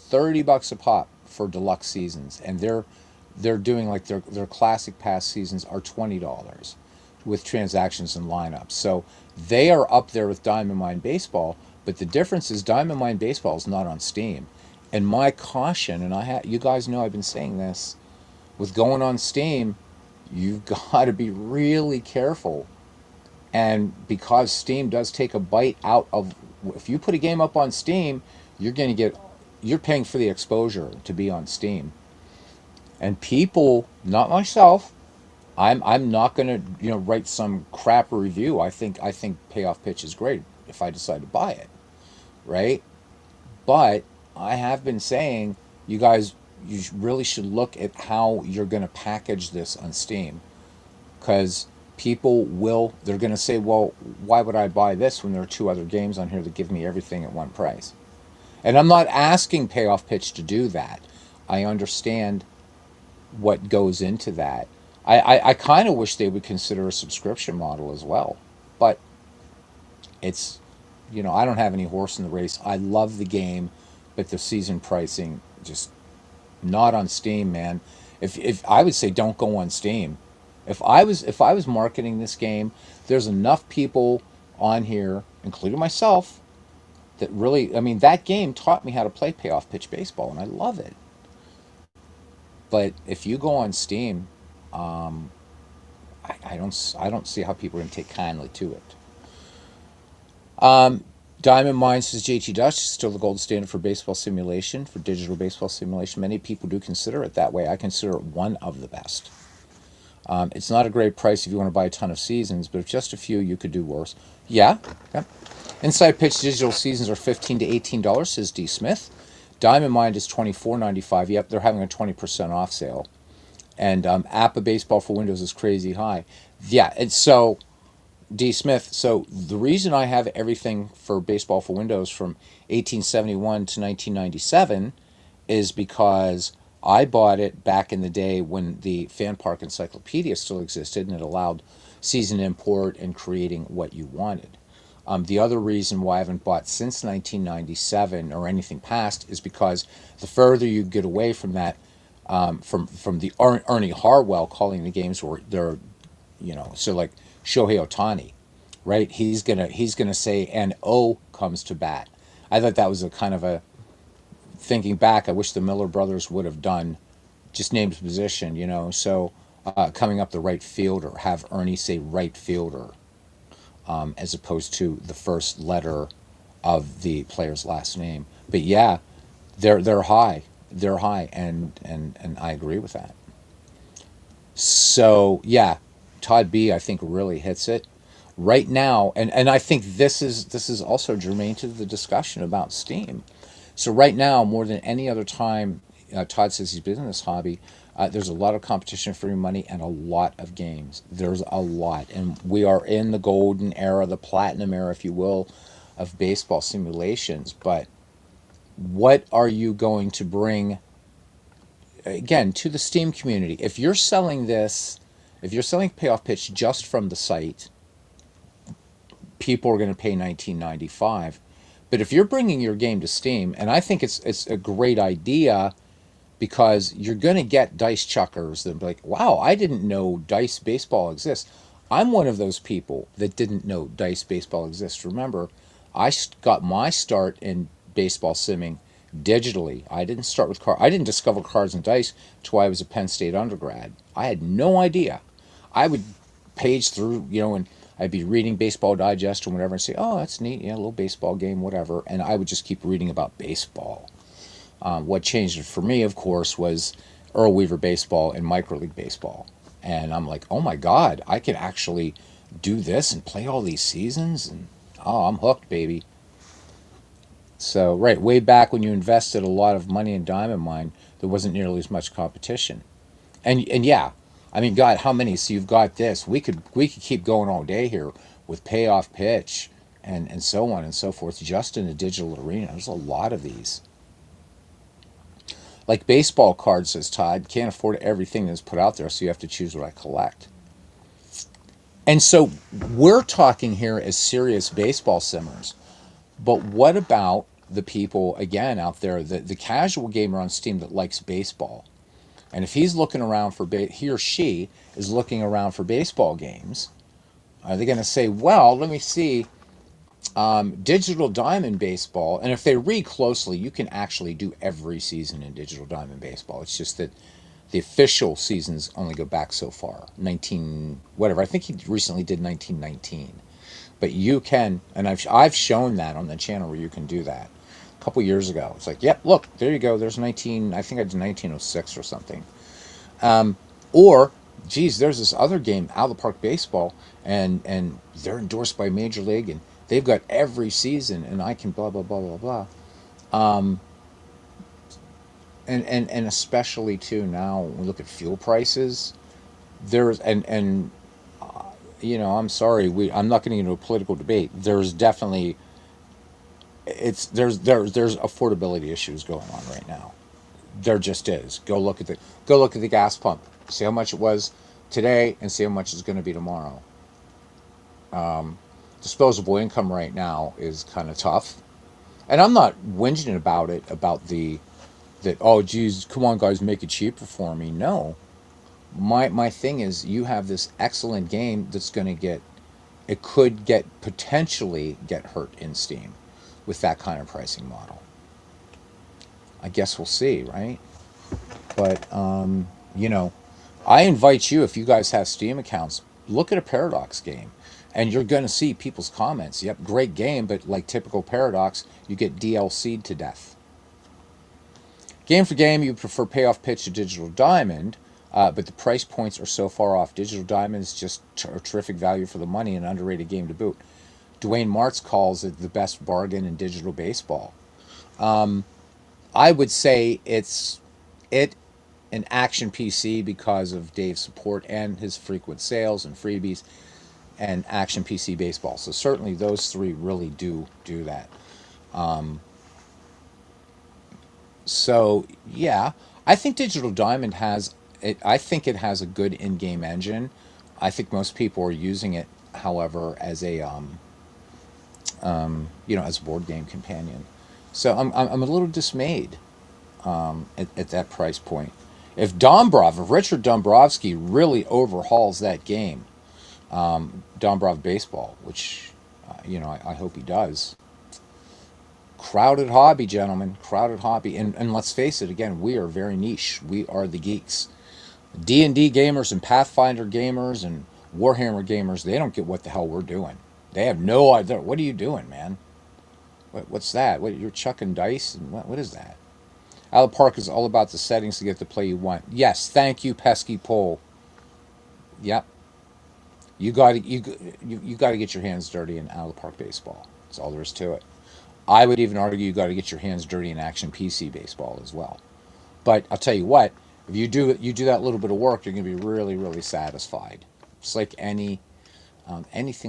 $30 a pop for deluxe seasons, and they're doing like their classic pass seasons are $20. with transactions and lineups. So they are up there with Diamond Mine Baseball, but the difference is Diamond Mine Baseball is not on Steam. And my caution, and you guys know I've been saying this, with going on Steam, you've got to be really careful. And because Steam does take a bite out of, if you put a game up on Steam, you're going to get, you're paying for the exposure to be on Steam. And people, not myself, I'm not going to write some crap review. I think Payoff Pitch is great if I decide to buy it, right? But I have been saying, you guys, you really should look at how you're going to package this on Steam, because people will, they're going to say, well, why would I buy this when there are two other games on here that give me everything at one price? And I'm not asking Payoff Pitch to do that. I understand what goes into that. I kind of wish they would consider a subscription model as well. But it's, I don't have any horse in the race. I love the game, but the season pricing just not on Steam, man. If I would say don't go on Steam. If I was marketing this game, there's enough people on here, including myself, that really, I mean, that game taught me how to play payoff pitch baseball, and I love it. But if you go on Steam, um, I don't see how people are going to take kindly to it. Um, Diamond Mine says JT Dutch is still the gold standard for baseball simulation, for digital baseball simulation. Many people do consider it that way. I consider it one of the best. It's not a great price if you want to buy a ton of seasons, but if just a few, you could do worse. Yeah, yeah. Inside Pitch digital seasons are $15 to $18, says D. Smith. Diamond Mine is $24.95. Yep, they're having a 20% off sale. And App of Baseball for Windows is crazy high. Yeah, and so D. Smith. So the reason I have everything for Baseball for Windows from 1871 to 1997 is because I bought it back in the day when the Fan Park Encyclopedia still existed and it allowed season import and creating what you wanted. The other reason why I haven't bought since 1997 or anything past is because the further you get away from that, from the Ernie Harwell calling the games where they're, so like Shohei Otani, right? He's gonna say, and O comes to bat. I thought that was a kind of a, thinking back, I wish the Miller brothers would have done just named position, So coming up the right fielder, have Ernie say right fielder, as opposed to the first letter of the player's last name. But yeah, they're high, and I agree with that. So yeah, Todd B I think really hits it right now, and I think this is also germane to the discussion about Steam. So right now, more than any other time, Todd says he's been in this hobby. There's a lot of competition for your money and a lot of games. There's a lot, and we are in the golden era, the platinum era, if you will, of baseball simulations. But what are you going to bring again to the Steam community? If you're selling this, if you're selling Payoff Pitch just from the site, people are going to pay 19.95. But if you're bringing your game to Steam, and I think it's a great idea, because you're going to get dice chuckers that be like, wow, I didn't know dice baseball exists. I'm one of those people that didn't know dice baseball exists. Remember, got my start in baseball simming digitally. I didn't start with cards. I didn't discover cards and dice till I was a Penn State undergrad. I had no idea. I would page through, and I'd be reading Baseball Digest or whatever and say, oh, that's neat. Yeah, a little baseball game, whatever. And I would just keep reading about baseball. What changed it for me, of course, was Earl Weaver Baseball and Micro League Baseball. And I'm like, oh my God, I can actually do this and play all these seasons. And oh, I'm hooked, baby. So, right, way back when you invested a lot of money in Diamond Mine, there wasn't nearly as much competition. And yeah, I mean, God, how many? So you've got this. We could keep going all day here with Payoff Pitch and so on and so forth, just in the digital arena. There's a lot of these. Like baseball cards, says Todd, can't afford everything that's put out there, so you have to choose what I collect. And so we're talking here as serious baseball simmers. But what about the people, again, out there, the casual gamer on Steam that likes baseball? And if he's looking around for, he or she is looking around for baseball games, Are they going to say, well, let me see, Digital Diamond Baseball, and if they read closely, you can actually do every season in Digital Diamond Baseball. It's just that the official seasons only go back so far, 19 whatever. I think he recently did 1919, but you can, and I've shown that on the channel where you can do that. A couple years ago, it's like, yep, look, there you go. There's 19. I think I did 1906 or something. Or, geez, there's this other game, Out of the Park Baseball, and they're endorsed by Major League, and they've got every season, and I can blah blah blah blah blah. And especially too now, when we look at fuel prices, there's and I'm sorry, I'm not getting into a political debate. There's definitely there's affordability issues going on right now. There just is. Go look at the gas pump. See how much it was today, and see how much it's going to be tomorrow. Disposable income right now is kind of tough, and I'm not whinging about it. About the that, oh geez, come on guys, make it cheaper for me. No, my thing is, you have this excellent game that's going to get, it could get, potentially get hurt in Steam with that kind of pricing model. I guess we'll see, right? But you know, I invite you, if you guys have Steam accounts, look at a Paradox game, and you're going to see people's comments. Yep, great game, but like typical Paradox, you get DLC'd to death. Game for game, you prefer Payoff Pitch to Digital Diamond, but the price points are so far off. Digital Diamond is just a terrific value for the money and an underrated game to boot. Dwayne Martz calls it the best bargain in digital baseball. I would say it an Action PC because of Dave's support and his frequent sales and freebies, and Action PC Baseball. So certainly those three really do that. So yeah, I think Digital Diamond has it. I think it has a good in-game engine. I think most people are using it, however, as a as a board game companion. So I'm a little dismayed at that price point. If Richard Dombrowski really overhauls that game, Dombrov Baseball, which I hope he does. Crowded hobby, gentlemen, crowded hobby, and let's face it, again, we are very niche. We are the geeks. D&D gamers and Pathfinder gamers and Warhammer gamers, they don't get what the hell we're doing. They have no idea. What are you doing, man? What's that? What, you're chucking dice? And what is that? Out of the Park is all about the settings to get the play you want. Yes, thank you, pesky pole. Yep, you got to get your hands dirty in Out of the Park Baseball. That's all there is to it. I would even argue you got to get your hands dirty in Action PC Baseball as well. But I'll tell you what, if you do that little bit of work, you're going to be really really satisfied. It's like anything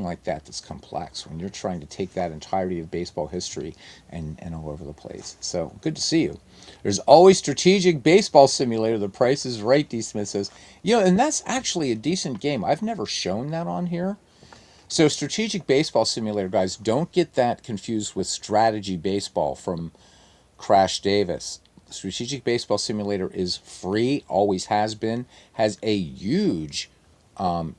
like that that's complex when you're trying to take that entirety of baseball history and all over the place. So good to see you. There's always Strategic Baseball Simulator. The price is right, D. Smith says. And that's actually a decent game. I've never shown that on here. So Strategic Baseball Simulator, guys, don't get that confused with Strategy Baseball from Crash Davis. Strategic Baseball Simulator is free, always has been, has a huge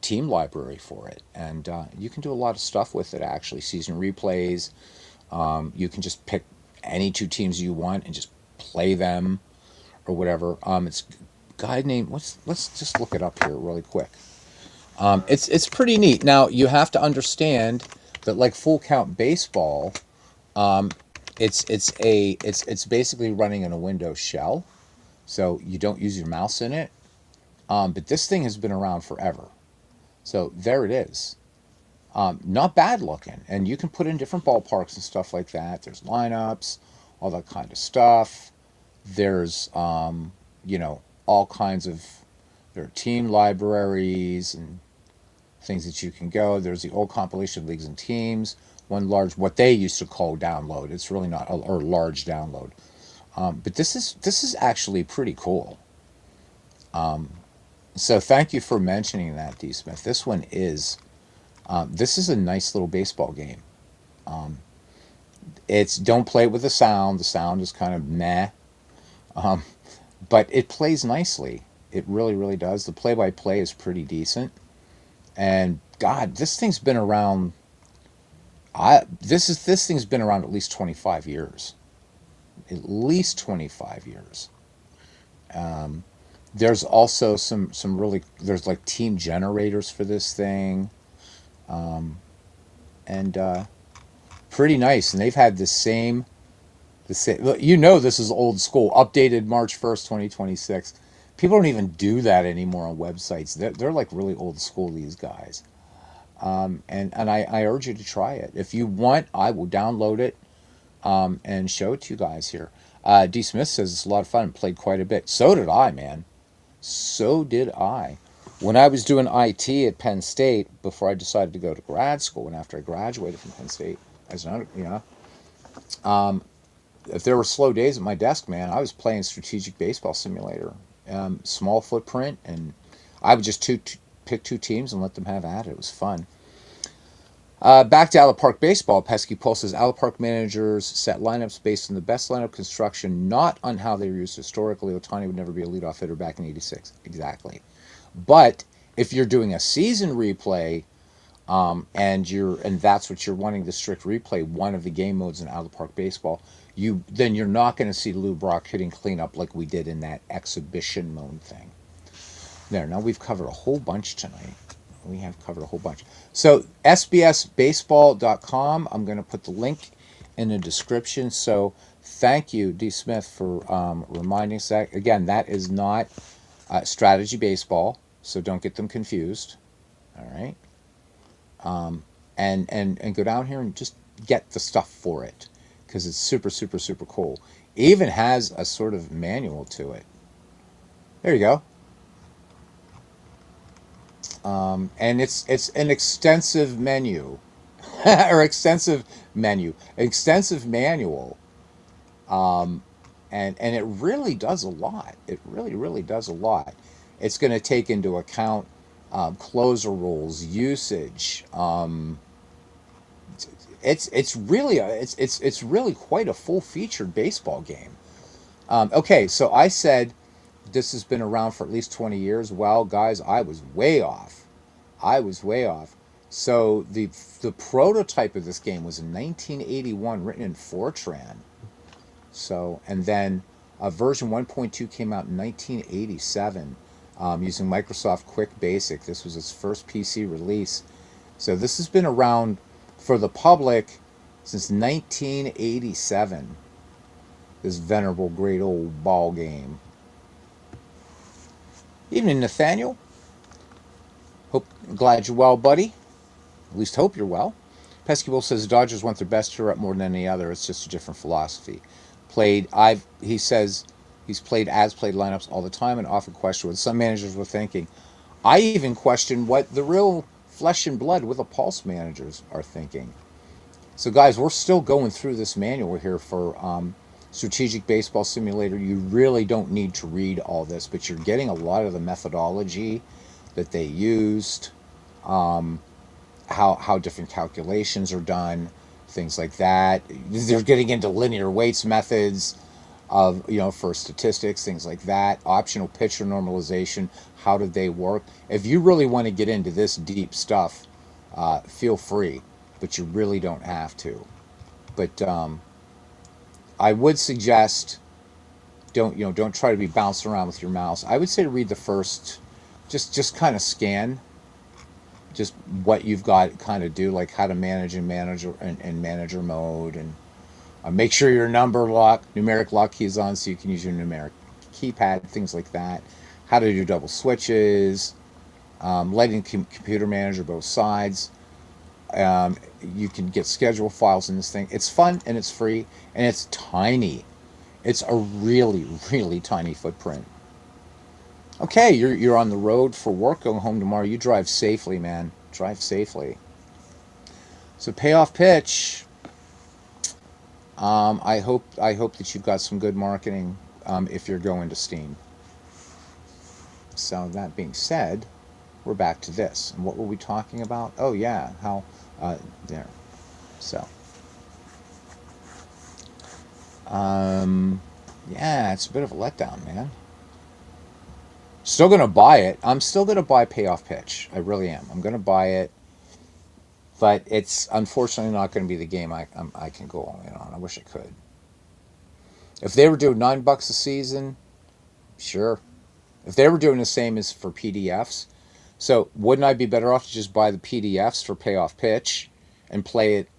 team library for it, and you can do a lot of stuff with it. Actually, season replays. You can just pick any two teams you want and just play them, or whatever. It's a guy named let's just look it up here really quick. It's pretty neat. Now you have to understand that, like Full Count Baseball, it's basically running in a Windows shell, so you don't use your mouse in it. But this thing has been around forever. So there it is. Not bad looking. And you can put in different ballparks and stuff like that. There's lineups, all that kind of stuff. There's, all kinds of, there are team libraries and things that you can go. There's the old compilation of leagues and teams. One large, what they used to call download. It's really not, or large download. But this is actually pretty cool. So thank you for mentioning that, D. Smith. This one is, this is a nice little baseball game. It's, don't play it with the sound. The sound is kind of meh. But it plays nicely. It really, really does. The play-by-play is pretty decent. And God, this thing's been around. This thing's been around at least 25 years. At least 25 years. Um, there's also some really there's like team generators for this thing, um, and pretty nice. And they've had the same. You know, this is old school. Updated March 1st, 2026. People don't even do that anymore on websites. They're like really old school. These guys. And I urge you to try it. If you want, I will download it and show it to you guys here. D. Smith says it's a lot of fun. Played quite a bit. So did I, man. So did I. When I was doing IT at Penn State, before I decided to go to grad school, and after I graduated from Penn State, as an um, if there were slow days at my desk, man, I was playing Strategic Baseball Simulator. Small footprint, and I would just pick two teams and let them have at it. It was fun. Back to Alla Park Baseball, Pesky Pole says Alla Park managers set lineups based on the best lineup construction, not on how they were used historically. Otani would never be a leadoff hitter back in '86. Exactly. But if you're doing a season replay, and that's what you're wanting, the strict replay, one of the game modes in Alla Park Baseball, you're not going to see Lou Brock hitting cleanup like we did in that exhibition mode thing. There, now we've covered a whole bunch tonight. We have covered a whole bunch. So sbsbaseball.com. I'm going to put the link in the description. So thank you, D. Smith, for reminding us that. Again, that is not strategy baseball, so don't get them confused. All right. And go down here and just get the stuff for it, because it's super, super, super cool. It even has a sort of manual to it. There you go. And it's an extensive menu, or extensive manual, um, and it really does a lot. It really, really does a lot. It's going to take into account closer rules, usage. It's really quite a full featured baseball game. Okay, so I said this has been around for at least 20 years. Well, guys, I was way off. I was way off. So the prototype of this game was in 1981, written in Fortran. So, and then version 1.2 came out in 1987, using Microsoft Quick Basic. This was its first PC release. So this has been around for the public since 1987. This venerable, great old ball game. Evening, Nathaniel. Glad you're well, buddy. At least hope you're well. Pesky Wolf says the Dodgers want their best hitter up more than any other. It's just a different philosophy. He says he's played lineups all the time and often questioned what some managers were thinking. I even question what the real flesh and blood with a pulse managers are thinking. So, guys, we're still going through this manual here for Strategic Baseball Simulator. You really don't need to read all this, but you're getting a lot of the methodology that they used, how different calculations are done, things like that. They're getting into linear weights methods of, for statistics, things like that. Optional pitcher normalization. How did they work? If you really want to get into this deep stuff, feel free, but you really don't have to. But I would suggest don't try to be bouncing around with your mouse. I would say to read the first, just kind of scan just what you've got, kind of do, like how to manage and manager mode, and make sure your numeric lock key is on so you can use your numeric keypad, things like that. How to do double switches, letting computer manager both sides. You can get schedule files in this thing. It's fun and it's free and it's tiny. It's a really, really tiny footprint. Okay, you're on the road for work, going home tomorrow. You drive safely, man. Drive safely. So payoff pitch. I hope that you've got some good marketing if you're going to Steam. So that being said, we're back to this. And what were we talking about? Oh yeah, how there. So yeah, it's a bit of a letdown, man. Still gonna buy it. I'm still gonna buy payoff pitch. I really am. I'm gonna buy it. But it's unfortunately not going to be the game I can go all in on. I wish I could. If they were doing $9 a season, sure. If they were doing the same as for PDFs, so wouldn't I be better off to just buy the PDFs for Payoff Pitch and play it?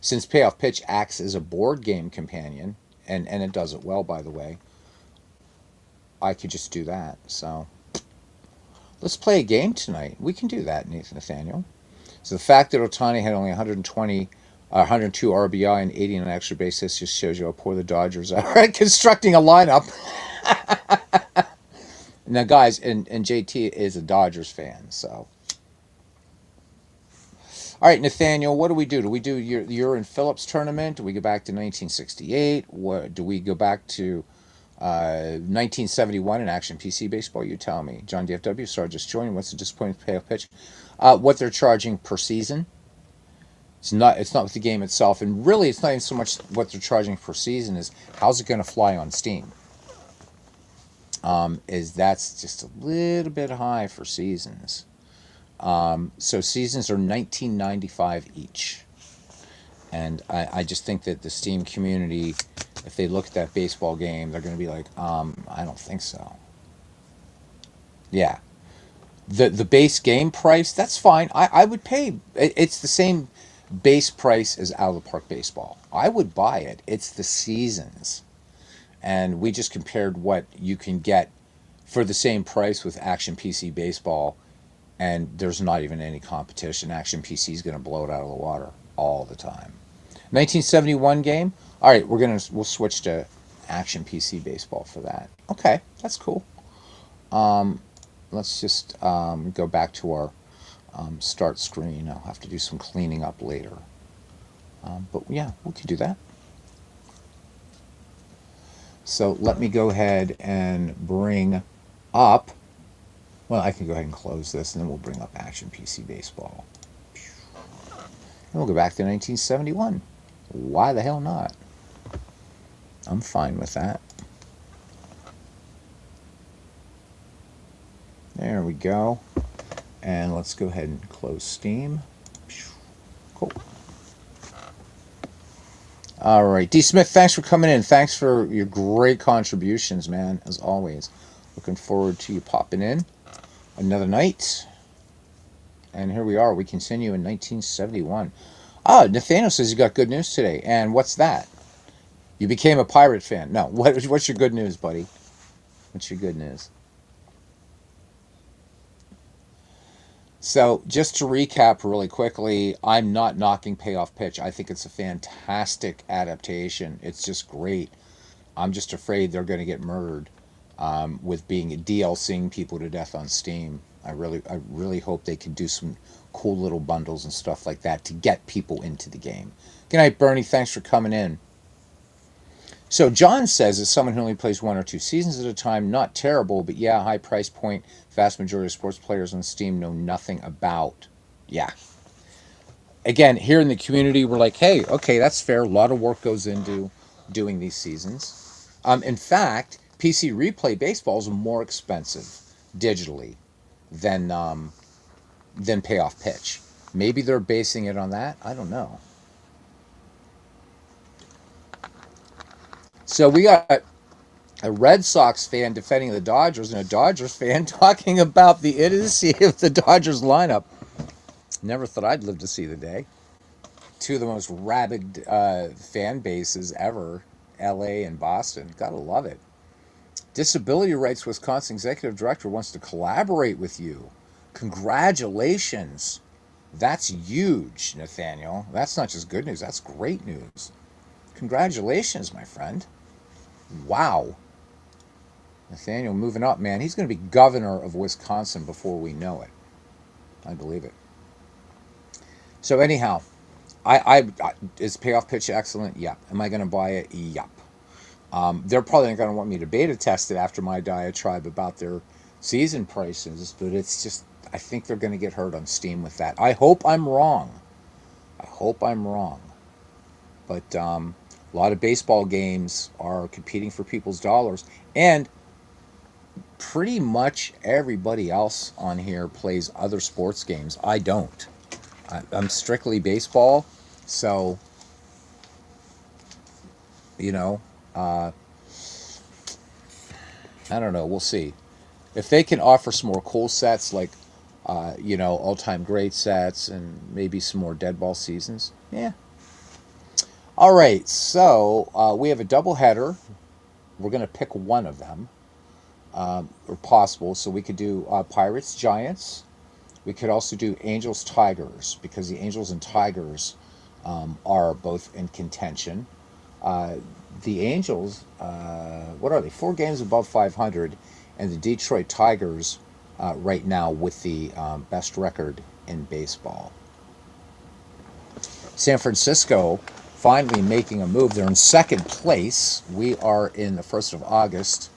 Since Payoff Pitch acts as a board game companion, and it does it well, by the way, I could just do that. So let's play a game tonight. We can do that, Nathaniel. So the fact that Ohtani had only 102 RBI and 80 on an extra base hits just shows you how poor the Dodgers are at constructing a lineup. Now, guys, and JT is a Dodgers fan, so. All right, Nathaniel, what do we do? Do we do your and Phillips tournament? Do we go back to 1968? What do we go back to 1971 in Action PC baseball? You tell me. John DFW, sorry, just joining. What's the disappointing payoff pitch? What they're charging per season. It's not with the game itself, and really, it's not even so much what they're charging per season. Is how's it going to fly on Steam? Is that's just a little bit high for seasons. So seasons are $19.95 each, and I just think that the Steam community, if they look at that baseball game, they're going to be like, I don't think so. Yeah, the base game price, that's fine. I would pay. It's the same base price as Out of the Park Baseball. I would buy it. It's the seasons, and we just compared what you can get for the same price with Action PC Baseball, and there's not even any competition. Action PC is going to blow it out of the water all the time. 1971 game. All right, we'll switch to Action PC Baseball for that. Okay, that's cool. Let's just go back to our start screen. I'll have to do some cleaning up later. But yeah, we could do that. So let me go ahead and bring up, well, I can go ahead and close this, and then we'll bring up Action PC Baseball. And we'll go back to 1971. Why the hell not? I'm fine with that. There we go. And let's go ahead and close Steam. Cool. All right. D. Smith, thanks for coming in. Thanks for your great contributions, man, as always. Looking forward to you popping in another night. And here we are. We continue in 1971. Nathaniel says you got good news today. And what's that? You became a Pirate fan. No, what's your good news, buddy? What's your good news? So, just to recap really quickly, I'm not knocking Payoff Pitch. I think it's a fantastic adaptation. It's just great. I'm just afraid they're going to get murdered with being DLCing people to death on Steam. I really hope they can do some cool little bundles and stuff like that to get people into the game. Good night, Bernie. Thanks for coming in. So John says, as someone who only plays 1 or 2 seasons at a time, not terrible, but yeah, high price point. Vast majority of sports players on Steam know nothing about. Yeah. Again, here in the community, we're like, hey, okay, that's fair. A lot of work goes into doing these seasons. In fact, PC Replay Baseball is more expensive digitally than Payoff Pitch. Maybe they're basing it on that. I don't know. So we got a Red Sox fan defending the Dodgers and a Dodgers fan talking about the idiocy of the Dodgers lineup. Never thought I'd live to see the day. Two of the most rabid fan bases ever, LA and Boston. Gotta love it. Disability Rights Wisconsin Executive Director wants to collaborate with you. Congratulations. That's huge, Nathaniel. That's not just good news, that's great news. Congratulations, my friend. Wow. Nathaniel moving up, man. He's going to be governor of Wisconsin before we know it. I believe it. So anyhow, is Payoff Pitch excellent? Yep. Am I going to buy it? Yep. They're probably going to want me to beta test it after my diatribe about their season prices, but it's just, I think they're going to get hurt on Steam with that. I hope I'm wrong. But a lot of baseball games are competing for people's dollars, and pretty much everybody else on here plays other sports games. I don't. I'm strictly baseball, so you know, uh, I don't know. We'll see if they can offer some more cool sets like all-time great sets and maybe some more dead ball seasons. Yeah. All right. So we have a double header. We're gonna pick one of them, or possible. So we could do Pirates Giants. We could also do Angels Tigers because the Angels and Tigers are both in contention. Uh, the Angels, what are they? 4 games above 500, and the Detroit Tigers right now with the best record in baseball. San Francisco finally making a move. They're in second place. We are in the 1st of August,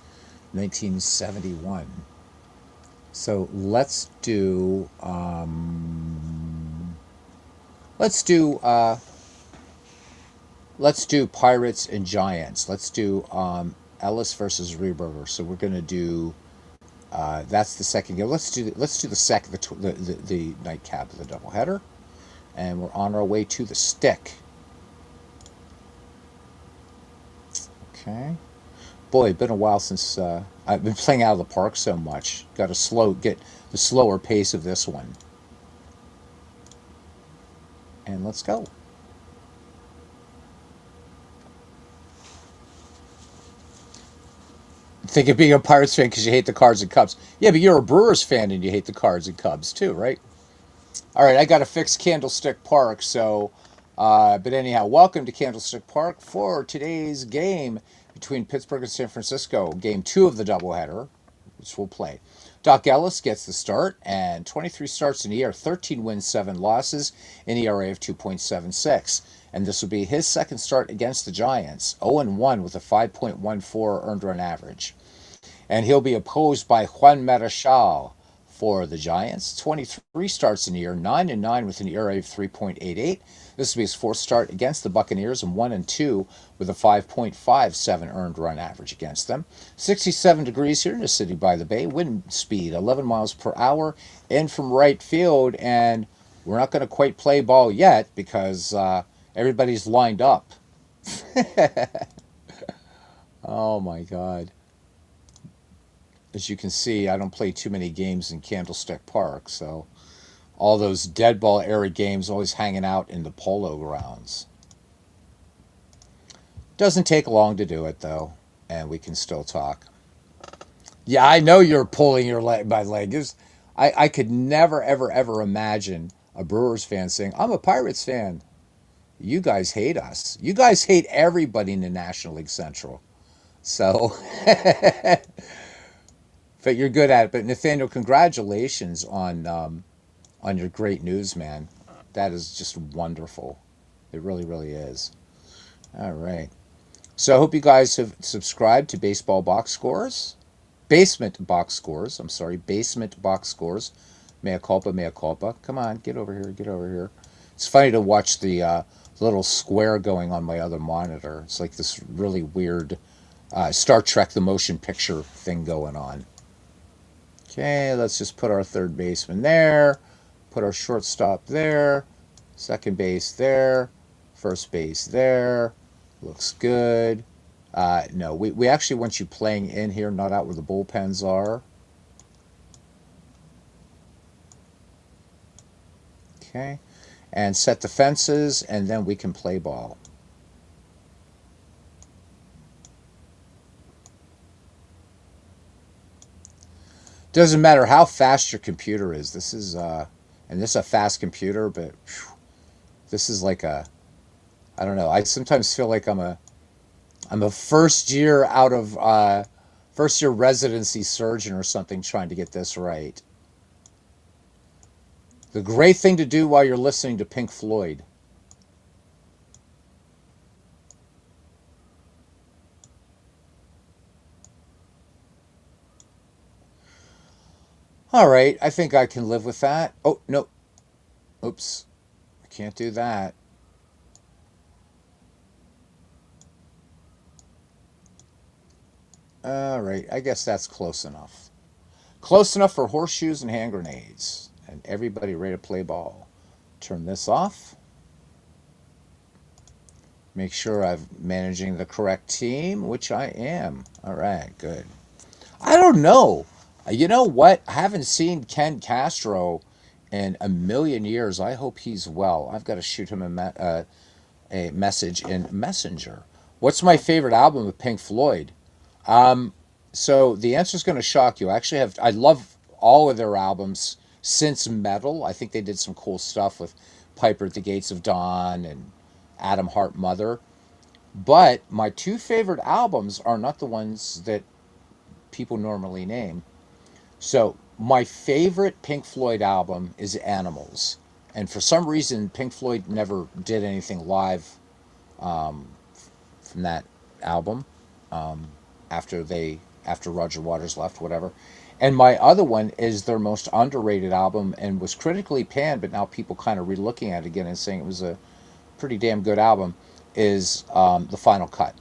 1971. So let's do let's do Pirates and Giants. Let's do Ellis versus Rehberger. So we're gonna do that's the second game. Let's do the second the nightcap of the doubleheader, and we're on our way to the stick. Okay, boy, it's been a while since I've been playing out of the park so much. Got to get the slower pace of this one, and let's go. Think of being a Pirates fan because you hate the Cards and Cubs. Yeah, but you're a Brewers fan and you hate the Cards and Cubs too, right? All right, I got to fix Candlestick Park. But anyhow, welcome to Candlestick Park for today's game between Pittsburgh and San Francisco, game 2 of the doubleheader, which we'll play. Doc Ellis gets the start, and 23 starts in the year, 13 wins, 7 losses, an ERA of 2.76. And this will be his second start against the Giants, 0-1 with a 5.14 earned run average. And he'll be opposed by Juan Marichal for the Giants. 23 starts in the year, 9-9 with an ERA of 3.88. This will be his 4th start against the Buccaneers, and 1-2 with a 5.57 earned run average against them. 67 degrees here in the city by the bay. Wind speed 11 miles per hour in from right field, and we're not going to quite play ball yet because everybody's lined up. Oh my God. As you can see, I don't play too many games in Candlestick Park, so all those dead ball era games always hanging out in the polo grounds. Doesn't take long to do it though, and we can still talk. Yeah, I know you're pulling your leg by leg. I could never ever ever imagine a Brewers fan saying, "I'm a Pirates fan." You guys hate us. You guys hate everybody in the National League Central. So, but you're good at it. But Nathaniel, congratulations on your great news, man. That is just wonderful. It really, really is. All right. So I hope you guys have subscribed to Baseball Box Scores. Basement Box Scores. I'm sorry. Basement Box Scores. Mea culpa, mea culpa. Come on, get over here. Get over here. It's funny to watch the little square going on my other monitor. It's like this really weird Star Trek the motion picture thing going on. Okay, let's just put our third baseman there. Put our shortstop there. Second base there. First base there. Looks good. No, we actually want you playing in here, not out where the bullpens are. Okay. And set the fences, and then we can play ball. Doesn't matter how fast your computer is. This is, and this is a fast computer, but whew, this is like I don't know. I sometimes feel like I'm a first year residency surgeon or something trying to get this right. The great thing to do while you're listening to Pink Floyd. All right, I think I can live with that. Oh, no. Oops. I can't do that. All right, I guess that's close enough. Close enough for horseshoes and hand grenades. And everybody ready to play ball. Turn this off. Make sure I'm managing the correct team, which I am. All right, good. I don't know. You know what? I haven't seen Ken Castro in a million years. I hope he's well. I've got to shoot him a message in Messenger. What's my favorite album of Pink Floyd? So the answer is going to shock you. I love all of their albums since Metal. I think they did some cool stuff with Piper at the Gates of Dawn and Adam Hart Mother. But my two favorite albums are not the ones that people normally name. So my favorite Pink Floyd album is Animals. And for some reason, Pink Floyd never did anything live from that album after Roger Waters left, whatever. And my other one is their most underrated album and was critically panned, but now people kind of relooking at it again and saying it was a pretty damn good album. Is The Final Cut.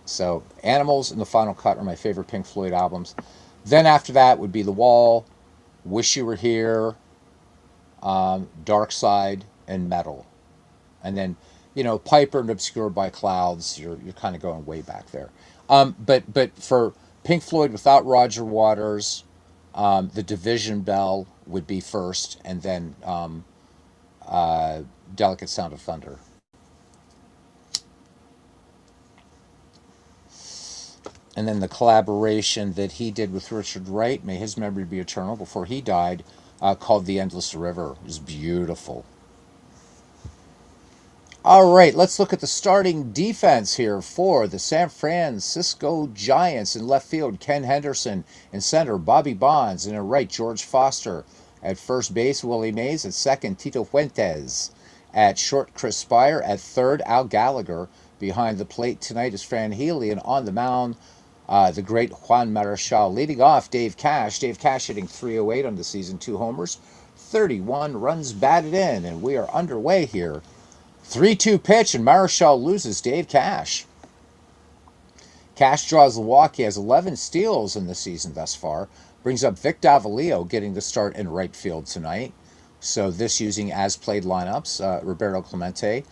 So Animals and The Final Cut are my favorite Pink Floyd albums. Then after that would be The Wall, Wish You Were Here, Dark Side, and Metal. And then, Piper and Obscured by Clouds, you're kind of going way back there. But for Pink Floyd without Roger Waters, The Division Bell would be first, and then Delicate Sound of Thunder. And then the collaboration that he did with Richard Wright, may his memory be eternal, before he died, called The Endless River. It was beautiful. All right, let's look at the starting defense here for the San Francisco Giants. In left field, Ken Henderson. In center, Bobby Bonds. And in right, George Foster. At first base, Willie Mays. At second, Tito Fuentes. At short, Chris Spire. At third, Al Gallagher. Behind the plate tonight is Fran Healy. And on the mound, the great Juan Marichal. Leading off, Dave Cash. Dave Cash hitting .308 on the season, 2 homers, 31 runs batted in. And we are underway here. 3-2 pitch, and Marichal loses Dave Cash. Cash draws the walk. He has 11 steals in the season thus far. Brings up Vic Davalillo getting the start in right field tonight. So this using as-played lineups. Roberto Clemente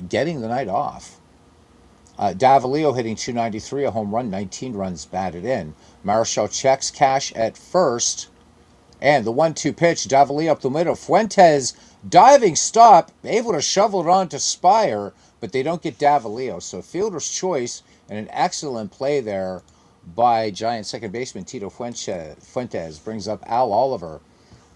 getting the night off. Davalillo hitting .293, a home run, 19 runs batted in. Marichal checks Cash at first. And the 1-2 pitch, Davalillo up the middle. Fuentes diving stop, able to shovel it on to Spire, but they don't get Davalillo. So fielder's choice and an excellent play there by Giant second baseman Tito Fuentes brings up Al Oliver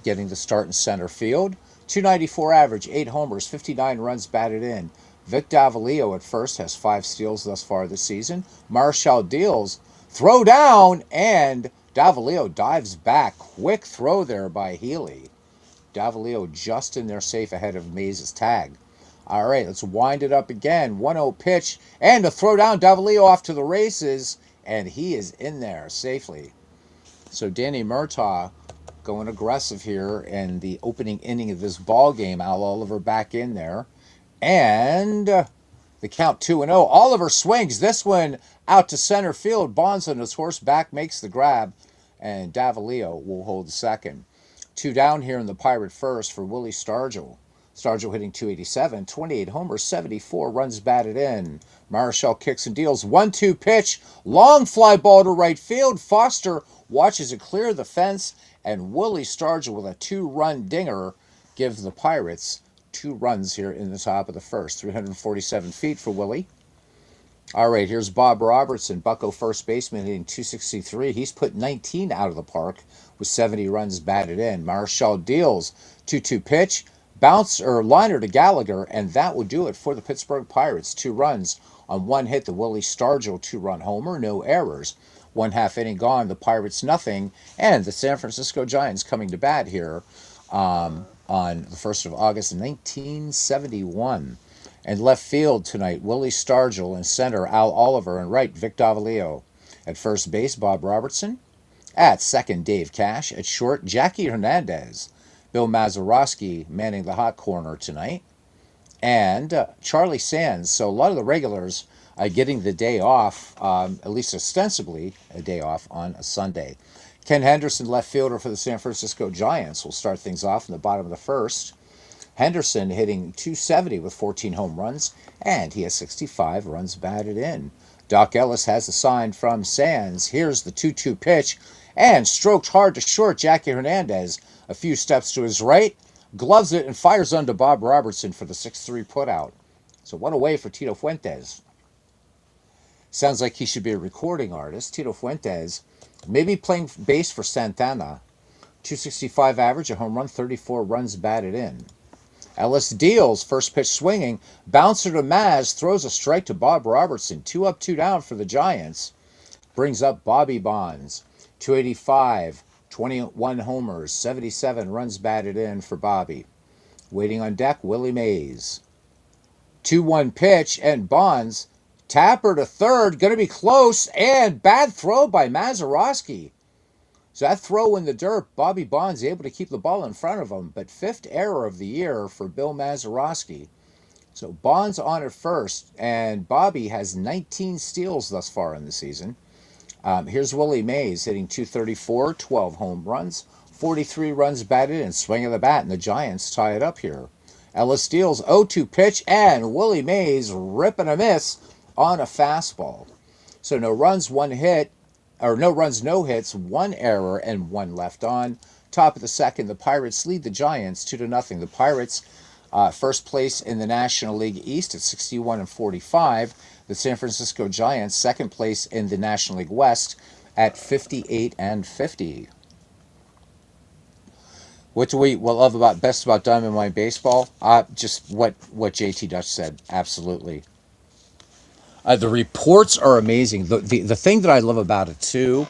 getting the start in center field. .294 average, 8 homers, 59 runs batted in. Vic Davalillo at first has 5 steals thus far this season. Marichal deals, throw down, and Davalillo dives back. Quick throw there by Healy. Davalillo just in there safe ahead of Mays' tag. All right, let's wind it up again. 1-0 pitch, and a throw down. Davalillo off to the races, and he is in there safely. So Danny Murtaugh going aggressive here in the opening inning of this ball game. Al Oliver back in there. And the count 2-0. Oliver swings this one out to center field. Bonds on his horse back makes the grab, and Davalillo will hold the second. 2 down here in the Pirate first for Willie Stargell. Stargell hitting .287, 28 homers, 74 runs batted in. Marichal kicks and deals. 1-2 pitch, long fly ball to right field. Foster watches it clear the fence, and Willie Stargell with a 2-run dinger gives the Pirates 2 runs here in the top of the first. 347 feet for Willie. All right, here's Bob Robertson, Bucco first baseman, hitting .263. He's put 19 out of the park with 70 runs batted in. Marichal deals. 2-2 pitch, bounce or liner to Gallagher, and that would do it for the Pittsburgh Pirates. 2 runs on 1 hit. The Willie Stargell 2-run homer, no errors. 1/2 inning gone. The Pirates nothing, and the San Francisco Giants coming to bat here on the 1st of August, 1971. And left field tonight, Willie Stargell. In center, Al Oliver. And right, Vic Davalillo. At first base, Bob Robertson. At second, Dave Cash. At short, Jackie Hernandez. Bill Mazeroski manning the hot corner tonight. And Charlie Sands. So a lot of the regulars getting the day off, at least ostensibly a day off on a Sunday. Ken Henderson, left fielder for the San Francisco Giants, will start things off in the bottom of the first. Henderson hitting .270 with 14 home runs, and he has 65 runs batted in. Doc Ellis has a sign from Sands. Here's the 2-2 pitch, and stroked hard to short. Jackie Hernandez, a few steps to his right, gloves it and fires under Bob Robertson for the 6-3 putout. So one away for Tito Fuentes. Sounds like he should be a recording artist. Tito Fuentes, maybe playing bass for Santana. .265 average, a home run, 34 runs batted in. Ellis deals, first pitch swinging, bouncer to Maz, throws a strike to Bob Robertson. 2 up, 2 down for the Giants. Brings up Bobby Bonds. .285, 21 homers, 77 runs batted in for Bobby. Waiting on deck, Willie Mays. 2-1 pitch, and Bonds, tapper to third, going to be close, and bad throw by Mazeroski. So that throw in the dirt, Bobby Bonds able to keep the ball in front of him, but 5th error of the year for Bill Mazeroski. So Bonds on at first, and Bobby has 19 steals thus far in the season. Here's Willie Mays hitting .234, 12 home runs, 43 runs batted in, swing of the bat, and the Giants tie it up here. Ellis deals, 0-2 pitch, and Willie Mays ripping a miss on a fastball. So no runs, no hits, 1 error, and 1 left on. Top of the second, the Pirates lead the Giants 2-0. The Pirates first place in the National League East at 61-45. The San Francisco Giants second place in the National League West at 58-50. What do we love best about Diamond Mine Baseball? Just what JT Dutch said. Absolutely. The reports are amazing. The thing that I love about it too,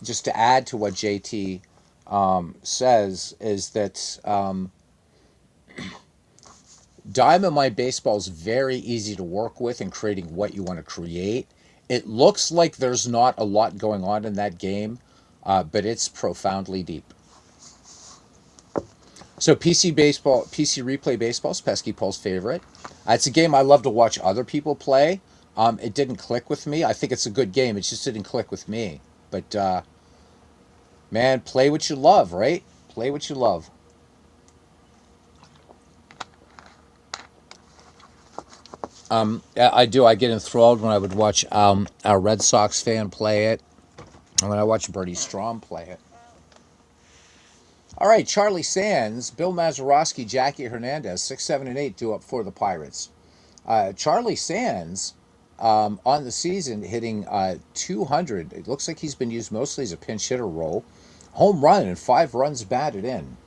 just to add to what JT says, is that Diamond Mine Baseball is very easy to work with in creating what you want to create. It looks like there's not a lot going on in that game, but it's profoundly deep. So PC Replay Baseball is Pesky Paul's favorite. It's a game I love to watch other people play. It didn't click with me. I think it's a good game. It just didn't click with me. But, man, play what you love, right? Play what you love. I do. I get enthralled when I would watch our Red Sox fan play it, and when I watch Bertie Strom play it. All right, Charlie Sands, Bill Mazeroski, Jackie Hernandez, 6, 7, and 8 due up for the Pirates. Charlie Sands, on the season, hitting 200. It looks like he's been used mostly as a pinch hitter role. Home run and 5 runs batted in.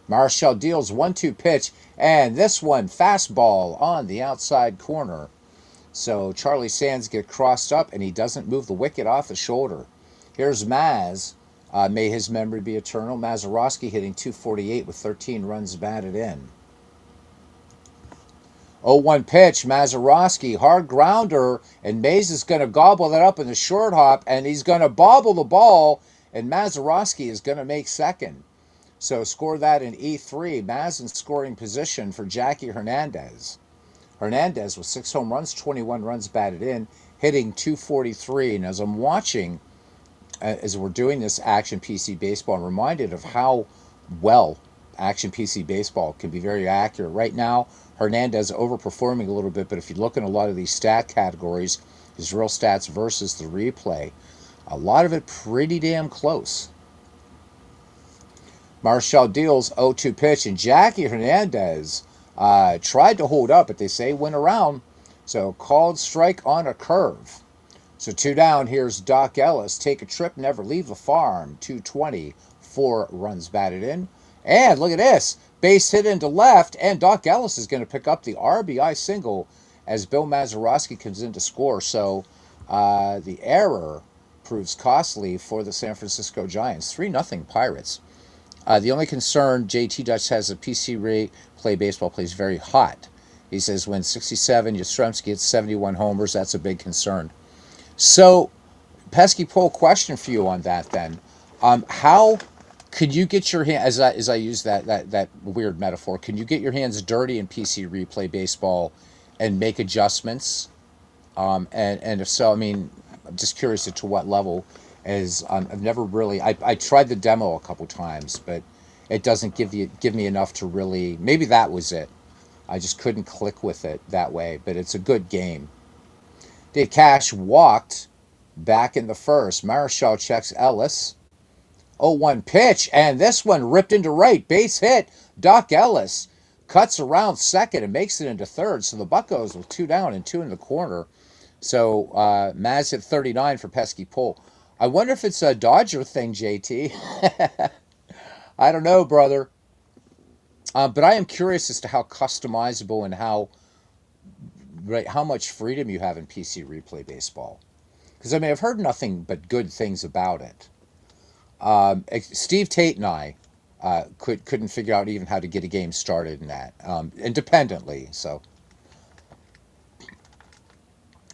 Marshall deals 1-2 pitch, and this one, fastball on the outside corner. So Charlie Sands gets crossed up, and he doesn't move the wicket off the shoulder. Here's Maz. May his memory be eternal. Mazeroski hitting .248 with 13 runs batted in. 0-1 pitch, Mazeroski, hard grounder, and Mays is going to gobble that up in the short hop, and he's going to bobble the ball, and Mazeroski is going to make second. So score that in E3. Maz in scoring position for Jackie Hernandez. Hernandez with 6 home runs, 21 runs batted in, hitting .243. And as I'm watching, as we're doing this Action PC Baseball, I'm reminded of how well Action PC Baseball can be very accurate. Right now, Hernandez overperforming a little bit, but if you look in a lot of these stat categories, his real stats versus the replay, a lot of it pretty damn close. Marshall deals 0-2 pitch, and Jackie Hernandez tried to hold up, but they say went around. So called strike on a curve. So 2 down, here's Doc Ellis. Take a trip, never leave the farm. .220, 4 runs batted in. And look at this. Base hit into left, and Doc Ellis is going to pick up the RBI single as Bill Mazeroski comes in to score. So the error proves costly for the San Francisco Giants. 3-0 Pirates. The only concern JT Dutch has, a PC Replay Baseball plays very hot. He says when 67, Yastrzemski gets 71 homers, that's a big concern. So, Pesky Paul, question for you on that then. How could you get your hand, as I use that weird metaphor, can you get your hands dirty in PC Replay Baseball and make adjustments? And if so, I mean, I'm just curious as to what level. As I've never really I tried the demo a couple times, but it doesn't give me enough to really. Maybe that was it. I just couldn't click with it that way. But it's a good game. Dave Cash walked back in the first. Marichal checks Ellis. 0-1 pitch, and this one ripped into right. Base hit. Doc Ellis cuts around second and makes it into third. So the Buccos with 2 down and 2 in the corner. So Maz hit 39 for Pesky Pole. I wonder if it's a Dodger thing, JT. I don't know, brother. But I am curious as to how customizable and how much freedom you have in PC Replay Baseball. Because I mean, I've heard nothing but good things about it. Steve Tate and I couldn't figure out even how to get a game started in that independently. So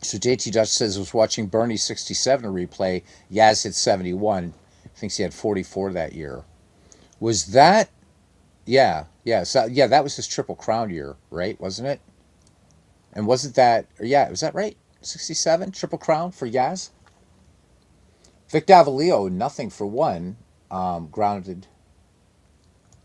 JT Dutch says was watching Bernie 67 replay. Yaz hit 71. Thinks he had 44 that year. Was that? Yeah. So yeah, that was his Triple Crown year, right? Wasn't it? And wasn't that? Yeah, was that right? 67 Triple Crown for Yaz. Vic Davalillo, nothing for one. Grounded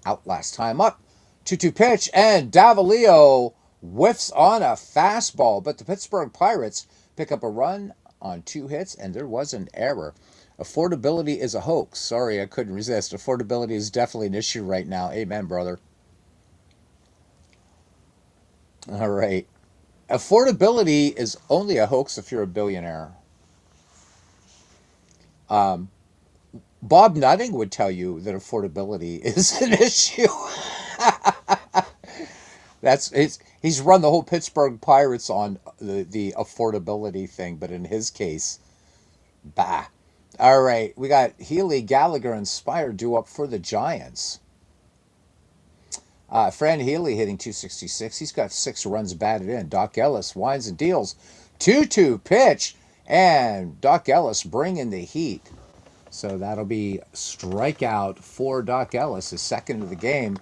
out last time up. 2-2 pitch, and Davalillo whiffs on a fastball, but the Pittsburgh Pirates pick up a run on 2 hits, and there was an error. Affordability is a hoax. Sorry, I couldn't resist. Affordability is definitely an issue right now. Amen, brother. All right. Affordability is only a hoax if you're a billionaire. Bob Nutting would tell you that affordability is an issue. He's run the whole Pittsburgh Pirates on the affordability thing, but in his case, bah. All right, we got Healy, Gallagher, and Spire due up for the Giants. Fran Healy hitting 266. He's got 6 runs batted in. Doc Ellis winds and deals. 2-2 pitch, and Doc Ellis bringing the heat. So that'll be strikeout for Doc Ellis, his second of the game.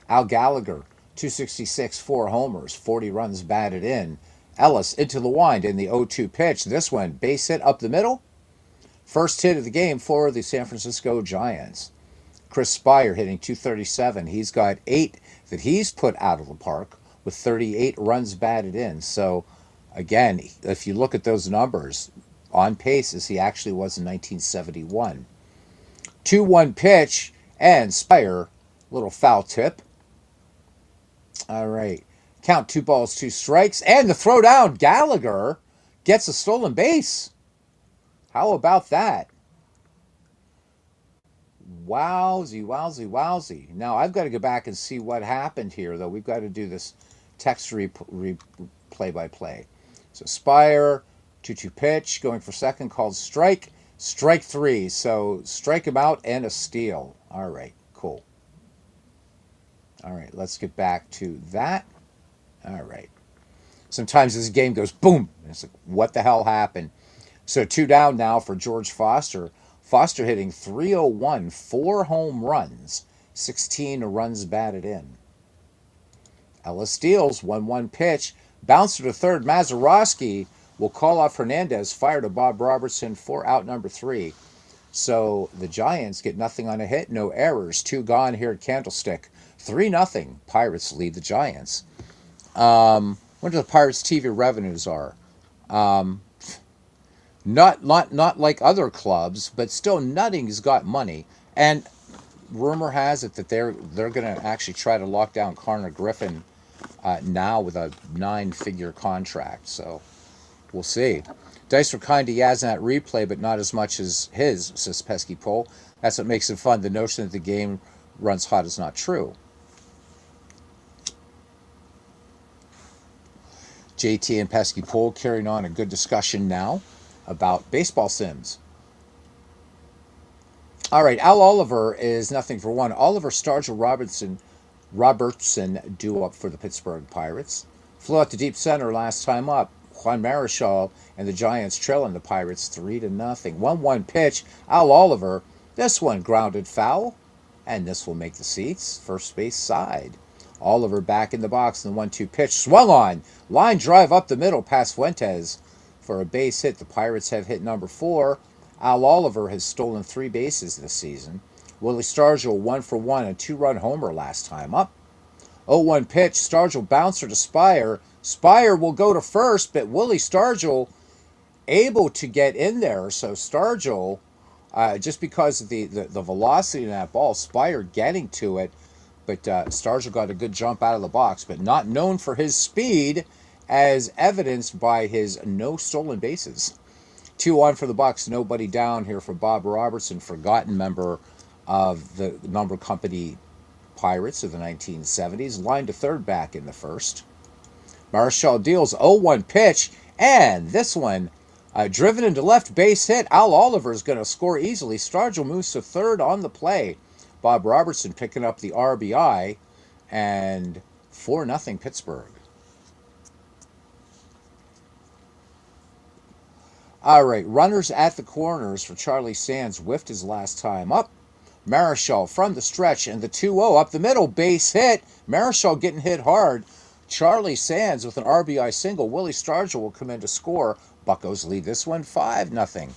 Al Gallagher, 266, 4 homers, 40 runs batted in. Ellis into the wind in the 0-2 pitch. This one, base hit up the middle. First hit of the game for the San Francisco Giants. Chris Spire hitting 237. He's got 8 that he's put out of the park with 38 runs batted in. So, again, if you look at those numbers, on pace as he actually was in 1971. 2-1 pitch, and Spire, little foul tip. All right. Count 2 balls, 2 strikes, and the throw down. Gallagher gets a stolen base. How about that? Wowsy. Now, I've got to go back and see what happened here, though. We've got to do this text play-by-play. So, Spire, 2-2 pitch, going for second, called strike. Strike 3. So, strike him out and a steal. All right, cool. All right, let's get back to that. All right. Sometimes this game goes boom. And it's like, what the hell happened? So 2 down now for George Foster. Foster hitting 301, 4 home runs, 16 runs batted in. Ellis steals, 1-1 pitch. Bouncer to third. Mazeroski will call off Hernandez. Fire to Bob Robertson for out number 3. So the Giants get nothing on a hit, no errors. 2 gone here at Candlestick. 3-0. Pirates lead the Giants. What do the Pirates' TV revenues are? Not like other clubs, but still Nutting's got money. And rumor has it that they're going to actually try to lock down Connor Griffin now with a 9-figure contract. So we'll see. Dice were kind to Yaz in that replay, but not as much as his, says Pesky Pole. That's what makes it fun. The notion that the game runs hot is not true. JT and Pesky Pole carrying on a good discussion now about baseball sims. All right, Al Oliver is nothing for one. Oliver Stargell Robertson due up for the Pittsburgh Pirates. Flew out to deep center last time up. Juan Marichal and the Giants trailing the Pirates 3-0. 1-1 pitch. Al Oliver. This one grounded foul, and this will make the seats first base side. Oliver back in the box in the 1-2 pitch. Swung on. Line drive up the middle past Fuentes for a base hit. The Pirates have hit number 4. Al Oliver has stolen 3 bases this season. Willie Stargell 1 for 1, a 2-run homer last time up. 0-1 pitch, Stargell bouncer to Spire. Spire will go to first, but Willie Stargell able to get in there. So Stargell, just because of the velocity in that ball, Spire getting to it, but Stargell got a good jump out of the box, but not known for his speed, as evidenced by his no stolen bases. 2-1 for the Bucks, nobody down here for Bob Robertson, forgotten member of the number company Pirates of the 1970s, lined to third back in the first. Marichal deals 0-1 pitch, and this one driven into left, base hit. Al Oliver is going to score easily. Stargell moves to third on the play. Bob Robertson picking up the RBI, and 4-0 Pittsburgh. All right, runners at the corners for Charlie Sands. Whiffed his last time up. Marichal from the stretch, and the 2-0 up the middle, base hit. Marichal getting hit hard. Charlie Sands with an RBI single. Willie Stargell will come in to score. Buccos lead this one 5-0.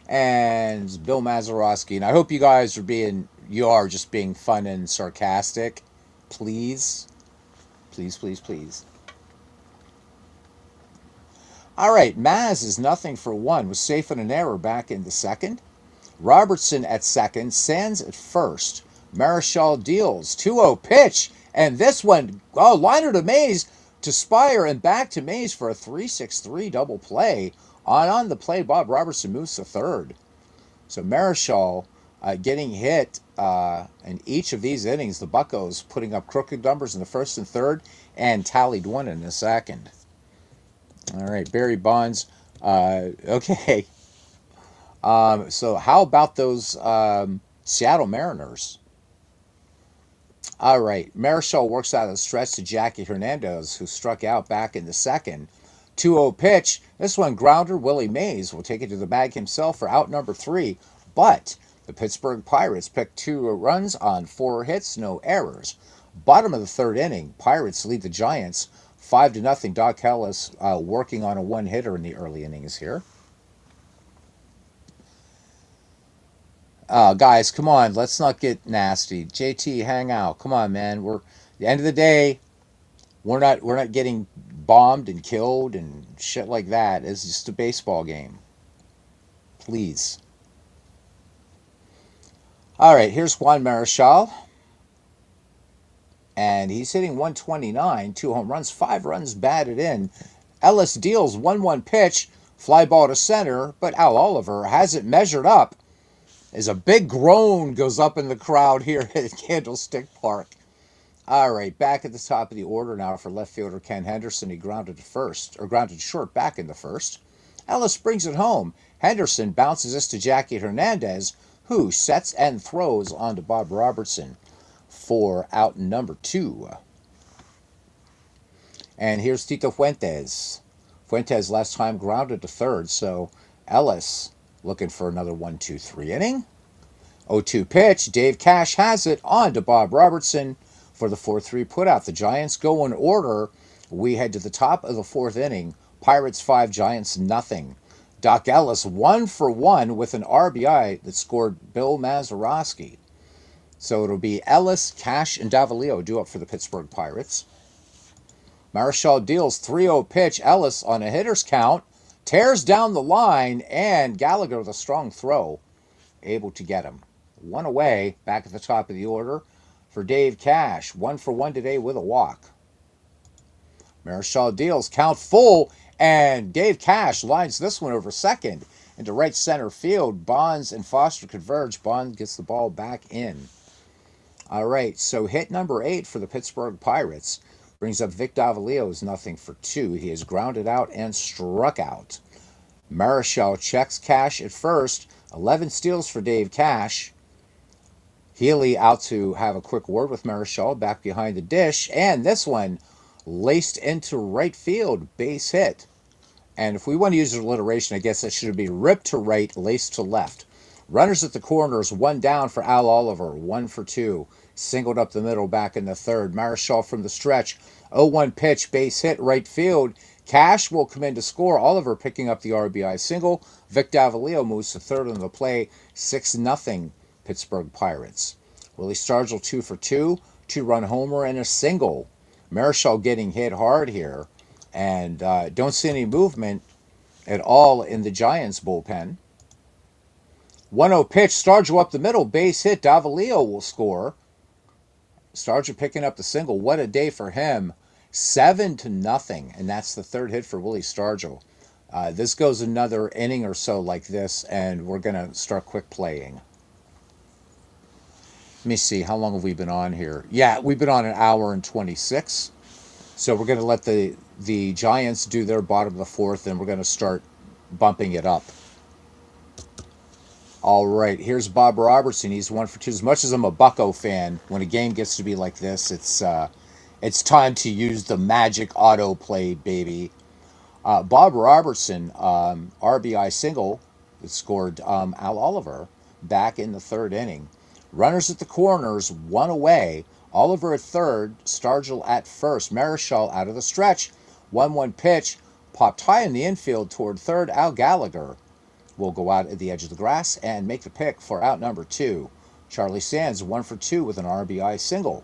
And Bill Mazeroski. And I hope you guys are just being fun and sarcastic. Please. Please, please, please. All right, Maz is 0-for-1. Was safe in an error back in the second. Robertson at second. Sands at first. Marichal deals. 2-0 pitch. And this one, liner to Mays to Spire and back to Mays for a 3-6-3 double play. On the play, Bob Robertson moves to third. So Marichal getting hit in each of these innings. The Buccos putting up crooked numbers in the first and third and tallied one in the second. All right, Barry Bonds. Okay. So how about those Seattle Mariners? All right, Marichal works out of the stretch to Jackie Hernandez, who struck out back in the second. 2-0 pitch. This one grounder. Willie Mays will take it to the bag himself for out number 3. But the Pittsburgh Pirates picked 2 runs on 4 hits, no errors. Bottom of the third inning, Pirates lead the Giants 5-0. Doc Ellis working on a 1-hitter in the early innings here. Guys, come on, let's not get nasty. JT, hang out. Come on, man. We're at the end of the day, we're not getting bombed and killed and shit like that. It's just a baseball game. Please. All right, here's Juan Marichal. And he's hitting 129, 2 home runs, 5 runs batted in. Ellis deals 1-1 pitch, fly ball to center, but Al Oliver has it measured up as a big groan goes up in the crowd here at Candlestick Park. All right, back at the top of the order now for left fielder Ken Henderson. He grounded short back in the first. Ellis brings it home. Henderson bounces this to Jackie Hernandez, who sets and throws onto Bob Robertson for out number 2. And here's Tito Fuentes. Fuentes last time grounded to third, so Ellis looking for another 1-2-3 inning. 0-2 pitch. Dave Cash has it on to Bob Robertson for the 4-3 putout. The Giants go in order. We head to the top of the 4th inning. Pirates 5, Giants nothing. Doc Ellis 1-for-1 with an RBI that scored Bill Mazeroski. So it'll be Ellis, Cash, and Davalillo due up for the Pittsburgh Pirates. Marichal deals 3-0 pitch. Ellis on a hitter's count. Tears down the line, and Gallagher with a strong throw. Able to get him. 1 away, back at the top of the order for Dave Cash. 1-for-1 today with a walk. Marichal deals, count full, and Dave Cash lines this one over second into right center field. Bonds and Foster converge. Bonds gets the ball back in. All right, so hit number 8 for the Pittsburgh Pirates brings up Vic Davalillo's 0-for-2. He is grounded out and struck out. Marichal checks Cash at first. 11 steals for Dave Cash. Healy out to have a quick word with Marichal back behind the dish, and this one laced into right field, base hit. And if we want to use alliteration, I guess that should be ripped to right, laced to left. Runners at the corners, 1 down for Al Oliver, 1-for-2. Singled up the middle back in the third. Marichal from the stretch, 0-1 pitch, base hit, right field. Cash will come in to score. Oliver picking up the RBI single. Vic Davalillo moves to third on the play. 6-0 Pittsburgh Pirates. Willie Stargell 2 for 2. 2-run homer and a single. Marichal getting hit hard here. And don't see any movement at all in the Giants bullpen. 1-0 pitch. Stargell up the middle. Base hit. Davalillo will score. Stargell picking up the single. What a day for him. 7-0, and that's the third hit for Willie Stargell. This goes another inning or so like this, and we're going to start quick playing. Let me see, how long have we been on here? Yeah, we've been on an hour and 26. So we're going to let the Giants do their bottom of the fourth, and we're going to start bumping it up. All right, here's Bob Robertson. He's 1 for 2. As much as I'm a Bucco fan, when a game gets to be like this, it's time to use the magic autoplay, baby. Bob Robertson, RBI single that scored Al Oliver back in the third inning. Runners at the corners, 1 away. Oliver at third, Stargell at first. Marichal out of the stretch. 1-1 pitch, popped high in the infield toward third. Al Gallagher will go out at the edge of the grass and make the pick for out number 2. Charlie Sands, 1 for 2 with an RBI single.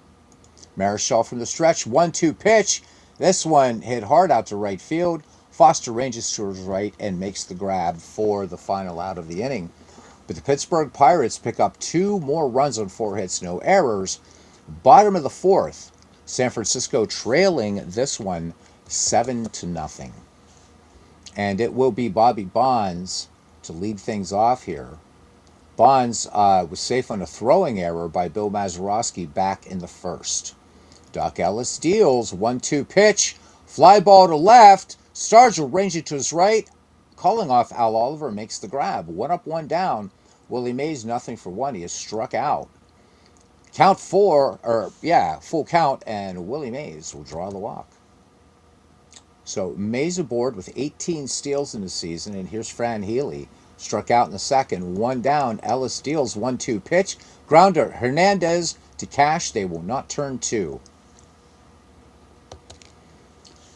Marichal from the stretch, 1-2 pitch. This one hit hard out to right field. Foster ranges to his right and makes the grab for the final out of the inning. But the Pittsburgh Pirates pick up 2 more runs on 4 hits, no errors. Bottom of the fourth, San Francisco trailing this one 7-0. And it will be Bobby Bonds to lead things off here. Bonds was safe on a throwing error by Bill Mazeroski back in the first. Doc Ellis deals, 1-2 pitch, fly ball to left, Stargell ranging to his right, calling off Al Oliver, makes the grab. 1 up, 1 down. Willie Mays, 0 for 1. He is struck out. Count 4, full count, and Willie Mays will draw the walk. So Mays aboard with 18 steals in the season, and here's Fran Healy. Struck out in the second, 1 down. Ellis deals, 1-2 pitch. Grounder, Hernandez to Cash. They will not turn 2.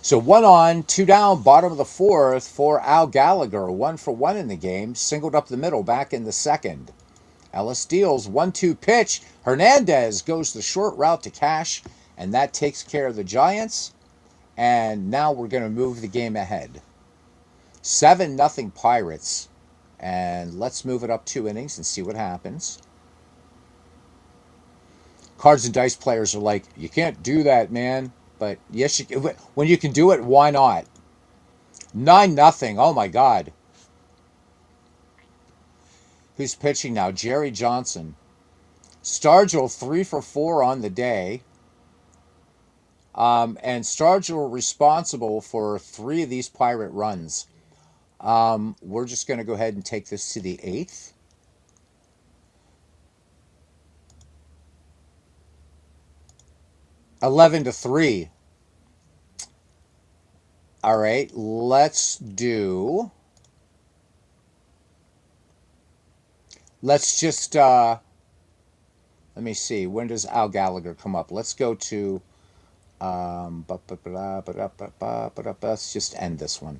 So 1 on, 2 down, bottom of the fourth for Al Gallagher. 1 for 1 in the game. Singled up the middle back in the second. Ellis deals, 1-2 pitch. Hernandez goes the short route to Cash, and that takes care of the Giants. And now we're going to move the game ahead. 7-0 Pirates. And let's move it up 2 innings and see what happens. Cards and dice players are like, you can't do that, man. But yes, when you can do it, why not? 9-0. Oh, my God. Who's pitching now? Jerry Johnson. Stargell 3 for 4 on the day. And Stargell responsible for 3 of these Pirate runs. We're just going to go ahead and take this to the 8th. $11-3. All right, let's just, let me see, when does Al Gallagher come up? Let's go to, let's just end this one.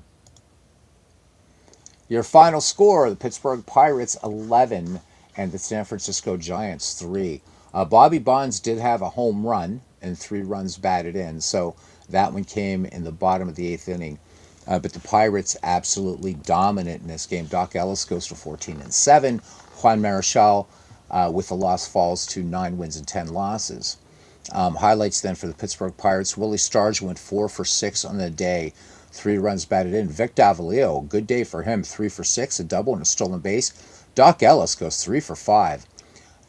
Your final score, the Pittsburgh Pirates 11 and the San Francisco Giants 3. Bobby Bonds did have a home run and 3 runs batted in, so that one came in the bottom of the 8th inning. But the Pirates absolutely dominant in this game. Doc Ellis goes to 14-7. Juan Marichal with the loss falls to 9 wins and 10 losses. Highlights then for the Pittsburgh Pirates. Willie Stargell went 4 for 6 on the day. 3 runs batted in. Vic Davalillo, good day for him. 3 for 6, a double and a stolen base. Doc Ellis goes 3 for 5.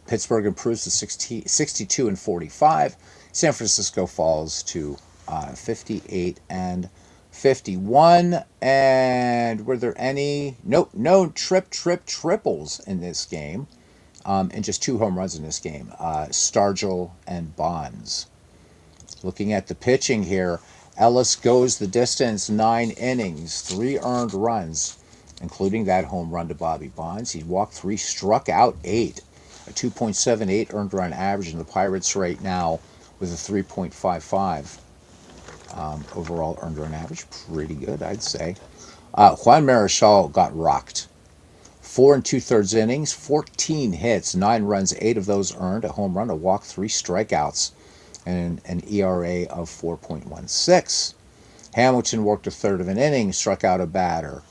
Pittsburgh improves to 62-45. San Francisco falls to 58-51. And were there any? Nope, no triples in this game. And just 2 home runs in this game. Stargell and Bonds. Looking at the pitching here, Ellis goes the distance, 9 innings, 3 earned runs, including that home run to Bobby Bonds. He walked 3, struck out 8. A 2.78 earned run average in the Pirates right now with a 3.55. Overall earned run average, pretty good, I'd say. Juan Marichal got rocked. 4 2/3 innings, 14 hits, 9 runs, 8 of those earned, a home run, a walk, 3 strikeouts, and an ERA of 4.16. Hamilton worked a third of an inning, struck out a batter.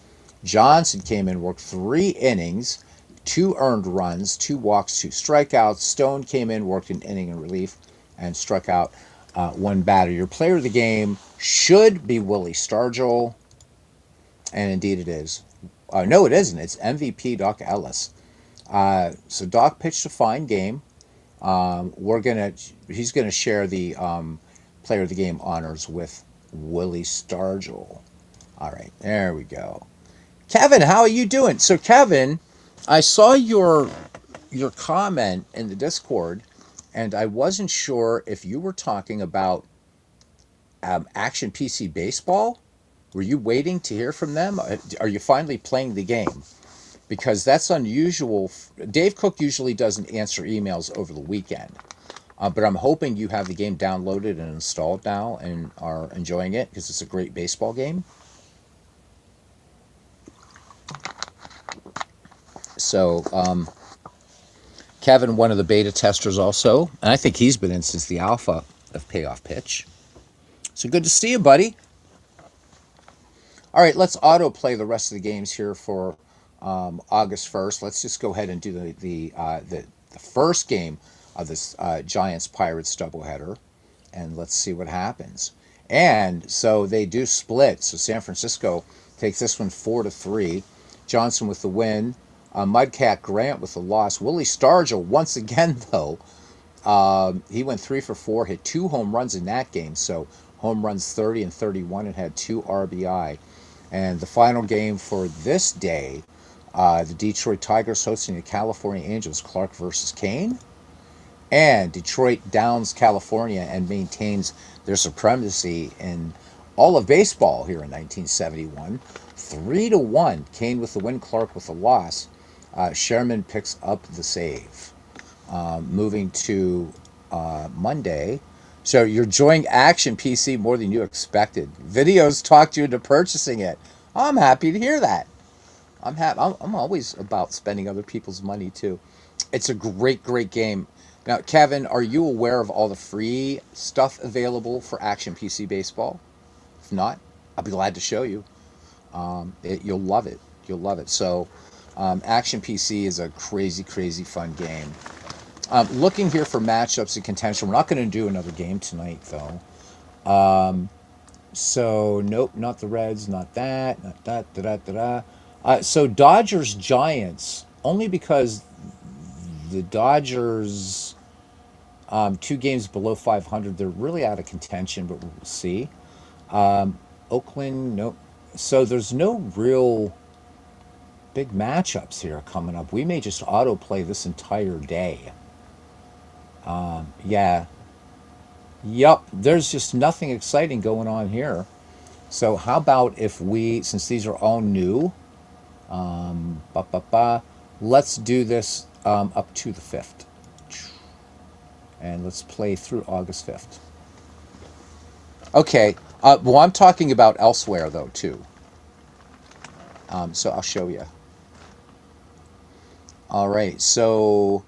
Johnson came in, worked 3 innings, 2 earned runs, 2 walks, 2 strikeouts. Stone came in, worked an inning in relief, and struck out 1 batter. Your player of the game should be Willie Stargell, and indeed it is. No, it isn't. It's MVP Doc Ellis. So Doc pitched a fine game. He's gonna share the player of the game honors with Willie Stargell. All right, there we go. Kevin, how are you doing? So Kevin, I saw your comment in the Discord, and I wasn't sure if you were talking about Action PC Baseball. Were you waiting to hear from them? Are you finally playing the game? Because that's unusual. Dave Cook usually doesn't answer emails over the weekend, but I'm hoping you have the game downloaded and installed now and are enjoying it because it's a great baseball game. So, Kevin, one of the beta testers also, and I think he's been in since the alpha of Payoff Pitch. So good to see you, buddy. All right, let's autoplay the rest of the games here for August 1st. Let's just go ahead and do the first game of this Giants Pirates doubleheader, and let's see what happens. And so they do split. So San Francisco takes this one 4-3. Johnson with the win. Mudcat Grant with the loss. Willie Stargell once again though. He went 3 for 4, hit 2 home runs in that game. So home runs 30 and 31, and had 2 RBI. And the final game for this day, the Detroit Tigers hosting the California Angels, Clark versus Kane. And Detroit downs California and maintains their supremacy in all of baseball here in 1971. 3-1. Kane with the win, Clark with the loss. Sherman picks up the save. Moving to Monday. So you're enjoying Action PC more than you expected. Videos talked you into purchasing it. I'm happy to hear that. I'm happy. I'm always about spending other people's money too. It's a great, great game. Now, Kevin, are you aware of all the free stuff available for Action PC Baseball? If not, I'll be glad to show you. You'll love it. You'll love it. So, Action PC is a crazy, crazy fun game. Looking here for matchups and contention. We're not going to do another game tonight, though. So, nope, not the Reds, not that, not that, da-da-da-da. So, Dodgers Giants, only because the Dodgers, 2 games below 500, they're really out of contention, but we'll see. Oakland, nope. So, there's no real big matchups here coming up. We may just autoplay this entire day. Yeah. Yup. There's just nothing exciting going on here. So how about if we, since these are all new, ba, ba, ba, let's do this up to the 5th. And let's play through August 5th. Okay. Well, I'm talking about elsewhere, though, too. So I'll show you. All right. So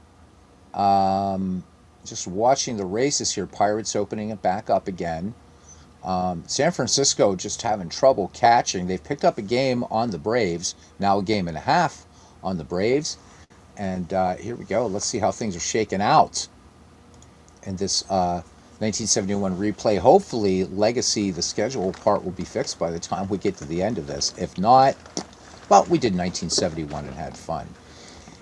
just watching the races here. Pirates opening it back up again. San Francisco just having trouble catching. They've picked up a game on the Braves. Now a game and a half on the Braves. And here we go. Let's see how things are shaking out in this 1971 replay. Hopefully, Legacy, the schedule part, will be fixed by the time we get to the end of this. If not, well, we did 1971 and had fun.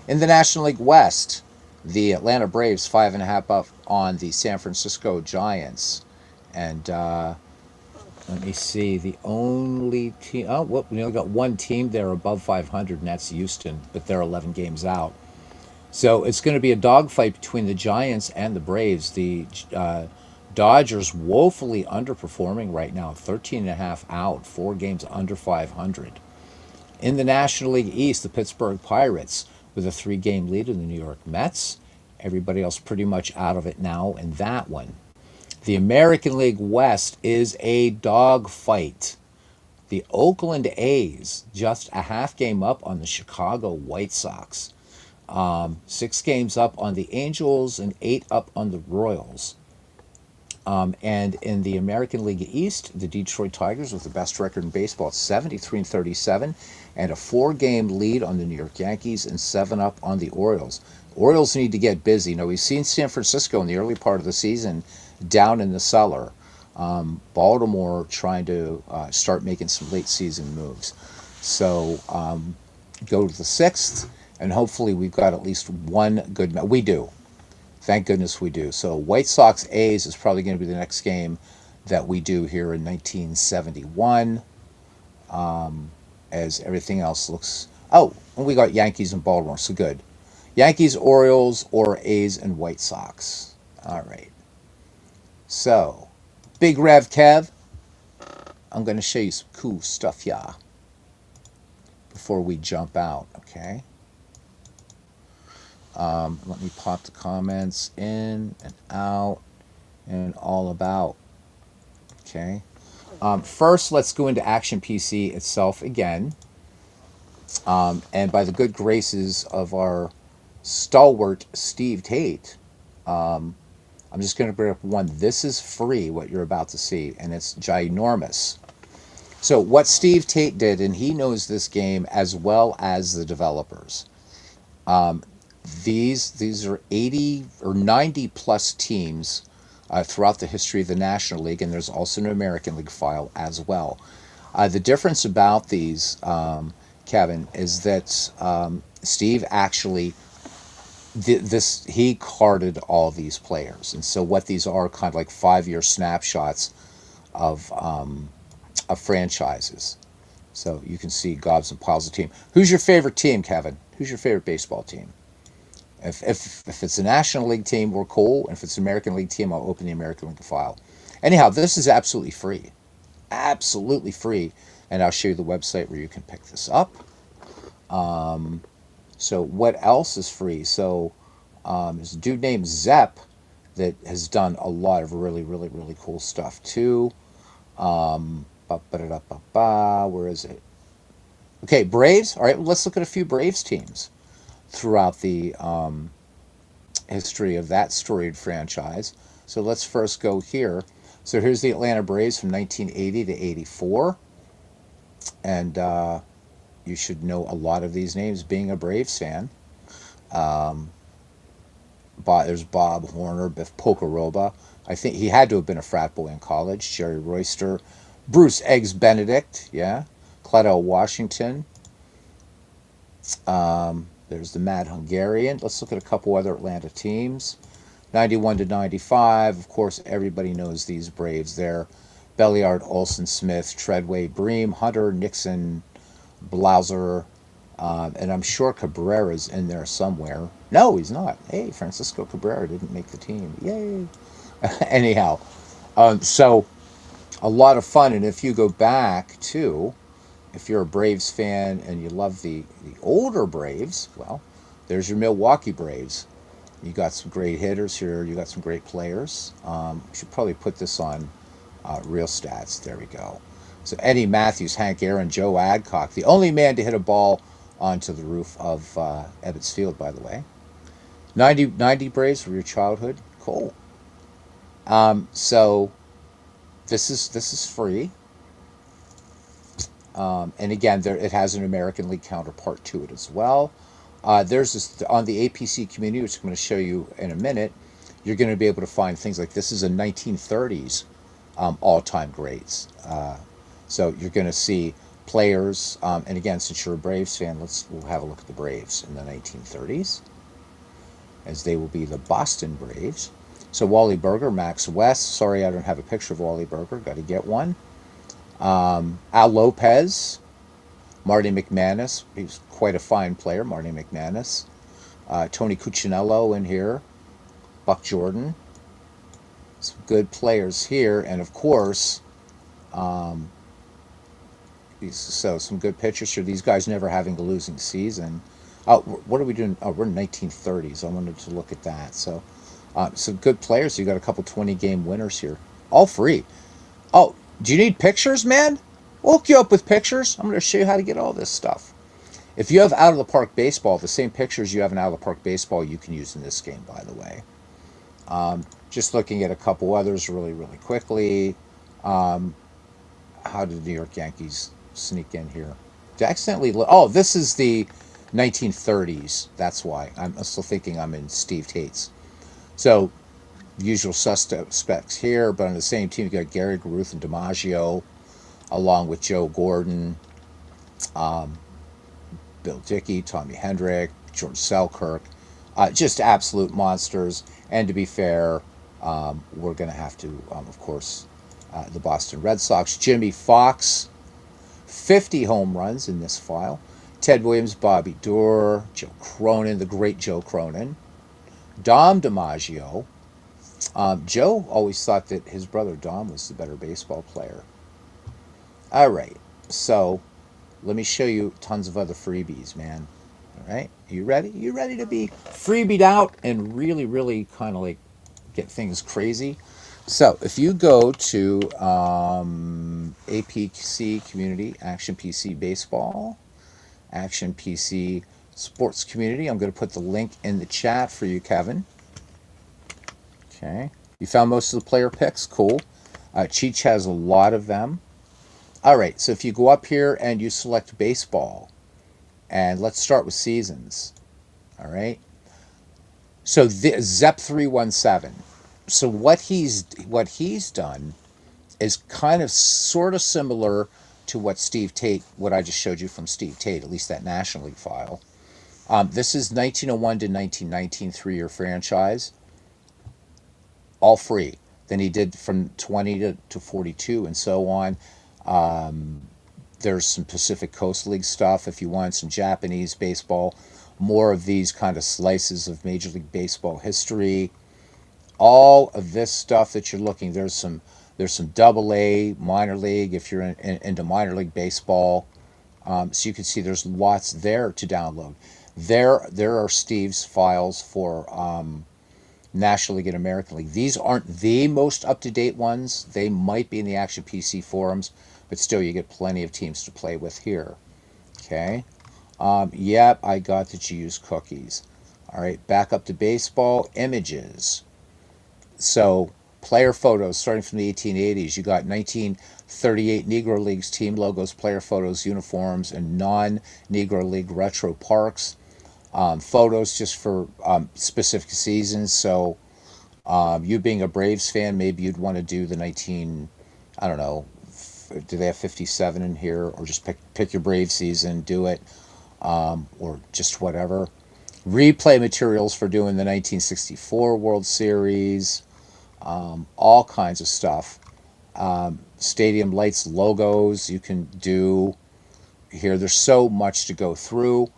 In the National League West, the Atlanta Braves 5.5 up on the San Francisco Giants. And let me see, the only team, oh, well, we only got one team there above 500, and that's Houston, but they're 11 games out. So it's going to be a dogfight between the Giants and the Braves. The Dodgers woefully underperforming right now, 13.5 out, 4 games under 500. In the National League East, the Pittsburgh Pirates with a 3-game lead in the New York Mets. Everybody else pretty much out of it now in that one. The American League West is a dogfight. The Oakland A's just a half game up on the Chicago White Sox, 6 games up on the Angels, and 8 up on the Royals. And in the American League East, the Detroit Tigers with the best record in baseball, 73-37, and a 4-game lead on the New York Yankees and 7 up on the Orioles. Orioles need to get busy. Now, we've seen San Francisco in the early part of the season down in the cellar. Baltimore trying to start making some late season moves. So go to the 6th, and hopefully we've got at least one good match. We do. Thank goodness we do. So White Sox A's is probably going to be the next game that we do here in 1971, as everything else looks. Oh, and we got Yankees and Baltimore, so good. Yankees, Orioles, or A's and White Sox. All right. So, Big Rev Kev, I'm going to show you some cool stuff, yeah, before we jump out, okay? Let me pop the comments in and out and all about, okay? First, let's go into Action PC itself again. And by the good graces of our stalwart Steve Tate, I'm just going to bring up one. This is free, what you're about to see, and it's ginormous. So what Steve Tate did, and he knows this game as well as the developers. These are 80 or 90 plus teams throughout the history of the National League, and there's also an American League file as well. The difference about these, Kevin, is that Steve actually he carded all these players, and so what these are kind of like 5-year snapshots of franchises. So you can see gobs and piles of team. Who's your favorite team, Kevin? Who's your favorite baseball team? If it's a National League team, we're cool. And if it's an American League team, I'll open the American League file. Anyhow, this is absolutely free. Absolutely free. And I'll show you the website where you can pick this up. So what else is free? So there's a dude named Zepp that has done a lot of really, really, really cool stuff too. Where is it? Okay, Braves. All right, let's look at a few Braves teams throughout the history of that storied franchise. So let's first go here. So here's the Atlanta Braves from 1980 to 84. And you should know a lot of these names being a Braves fan. There's Bob Horner, Biff Pocoroba. I think he had to have been a frat boy in college. Jerry Royster, Bruce Eggs Benedict, yeah. Cladell Washington. There's the Mad Hungarian. Let's look at a couple other Atlanta teams. 91 to 95. Of course, everybody knows these Braves there. Belliard, Olson, Smith, Treadway, Bream, Hunter, Nixon, Blauser, and I'm sure Cabrera's in there somewhere. No, he's not. Hey, Francisco Cabrera didn't make the team. Yay. Anyhow, so a lot of fun. And if you go back to, if you're a Braves fan and you love the older Braves, well, there's your Milwaukee Braves. You got some great hitters here. You got some great players. Should probably put this on Real Stats. There we go. So Eddie Matthews, Hank Aaron, Joe Adcock, the only man to hit a ball onto the roof of Ebbets Field, by the way. 90 Braves for your childhood. Cool. So this is free. And again, it has an American League counterpart to it as well. There's this on the APC community, which I'm going to show you in a minute. You're going to be able to find things like this is a 1930s all-time greats. So you're going to see players, and again, since you're a Braves fan, we'll have a look at the Braves in the 1930s, as they will be the Boston Braves. So Wally Burger, Max West. Sorry, I don't have a picture of Wally Burger. Got to get one. Al Lopez, Marty McManus. He's quite a fine player, Marty McManus. Tony Cuccinello in here. Buck Jordan. Some good players here, and of course, so some good pitchers here. These guys never having a losing season. Oh, what are we doing? Oh, we're in 1930s. I wanted to look at that. So Some good players. You got a couple 20-game winners here, all free. Oh, do you need pictures, man? We'll hook you up with pictures. I'm going to show you how to get all this stuff. If you have out of the park baseball, the same pictures you have in out of the park baseball, you can use in this game, by the way. Just looking at a couple others really, really quickly. Um, how did the New York Yankees sneak in here? Did I accidentally? Oh, this is the 1930s. That's why. I'm still thinking I'm in Steve Tate's. So, usual suspects here, but on the same team, you got Gary Garuth and DiMaggio, along with Joe Gordon, um, Bill Dickey, Tommy Hendrick, George Selkirk. Just absolute monsters. And to be fair, we're going to have to, of course, the Boston Red Sox. Jimmy Fox, 50 home runs in this file. Ted Williams, Bobby Doerr, Joe Cronin, the great Joe Cronin. Dom DiMaggio. Joe always thought that his brother Dom was the better baseball player. All right, so let me show you tons of other freebies, man. All right, you ready? You ready to be freebied out and really, really kind of like get things crazy? So if you go to APC Community, Action PC Baseball, Action PC Sports Community, I'm going to put the link in the chat for you, Kevin. Okay, you found most of the player picks. Cool. Cheech has a lot of them. All right, so if you go up here and you select baseball, and let's start with seasons. All right. So Zep317. So what he's done is kind of sort of similar to what Steve Tate, what I just showed you from Steve Tate, at least that National League file. This is 1901 to 1919 3-year franchise, all free. Then he did from 20 to 42 and so on. There's some Pacific Coast League stuff if you want some Japanese baseball, more of these kind of slices of Major League Baseball history. All of this stuff that you're looking, there's some double A minor league if you're into minor league baseball. So you can see there's lots there to download. There are Steve's files for National League and American League. These aren't the most up-to-date ones. They might be in the Action PC forums, but still you get plenty of teams to play with here. Okay. Yep, I got that you use cookies. All right, back up to baseball images. So player photos starting from the 1880s. You got 1938 Negro Leagues team logos, player photos, uniforms, and non-Negro League retro parks. Photos just for specific seasons. So you being a Braves fan, maybe you'd want to do the 19, I don't know, do they have 57 in here? Or just pick your Brave season, do it, or just whatever. Replay materials for doing the 1964 World Series, all kinds of stuff. Stadium lights, logos you can do here. There's so much to go through.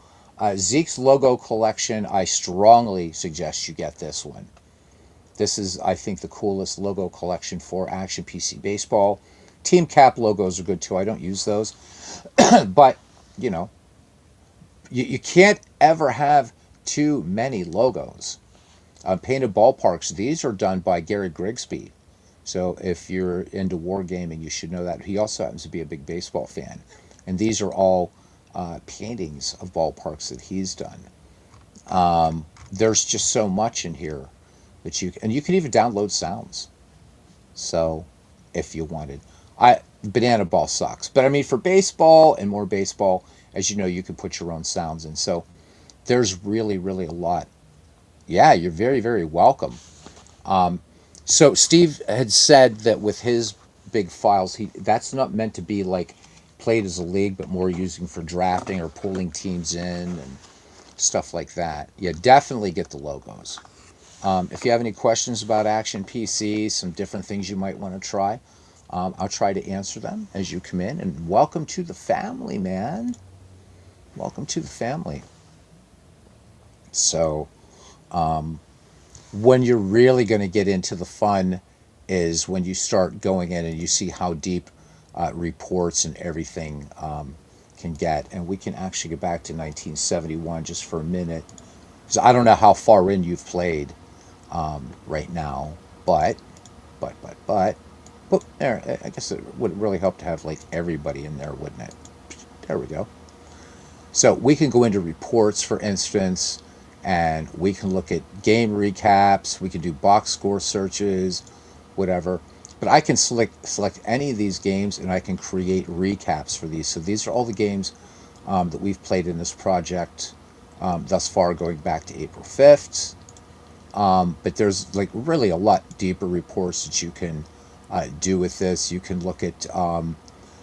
Zeke's logo collection, I strongly suggest you get this one. This is, I think, the coolest logo collection for Action PC Baseball. Team Cap logos are good too. I don't use those. But, you know, you can't ever have too many logos. Painted ballparks, these are done by Gary Grigsby. So if you're into wargaming, you should know that. He also happens to be a big baseball fan. And these are all paintings of ballparks that he's done. There's just so much in here that you can even download sounds. So if you wanted, banana ball sucks, but I mean for baseball and more baseball, as you know, you can put your own sounds in. So there's really, really a lot. Yeah, you're very, very welcome. So Steve had said that with his big files, that's not meant to be like played as a league, but more using for drafting or pulling teams in and stuff like that. Yeah, definitely get the logos. If you have any questions about Action PC, some different things you might want to try, I'll try to answer them as you come in. And welcome to the family, man. Welcome to the family. So, when you're really going to get into the fun is when you start going in and you see how deep reports and everything can get. And we can actually go back to 1971 just for a minute, because I don't know how far in you've played. right now. But, but, well, there, I guess it would really help to have like everybody in there, wouldn't it? There we go. So we can go into reports, for instance, and we can look at game recaps. We can do box score searches, whatever. But I can select any of these games, and I can create recaps for these. So these are all the games that we've played in this project thus far, going back to April 5th. But there's like really a lot deeper reports that you can do with this. You can look at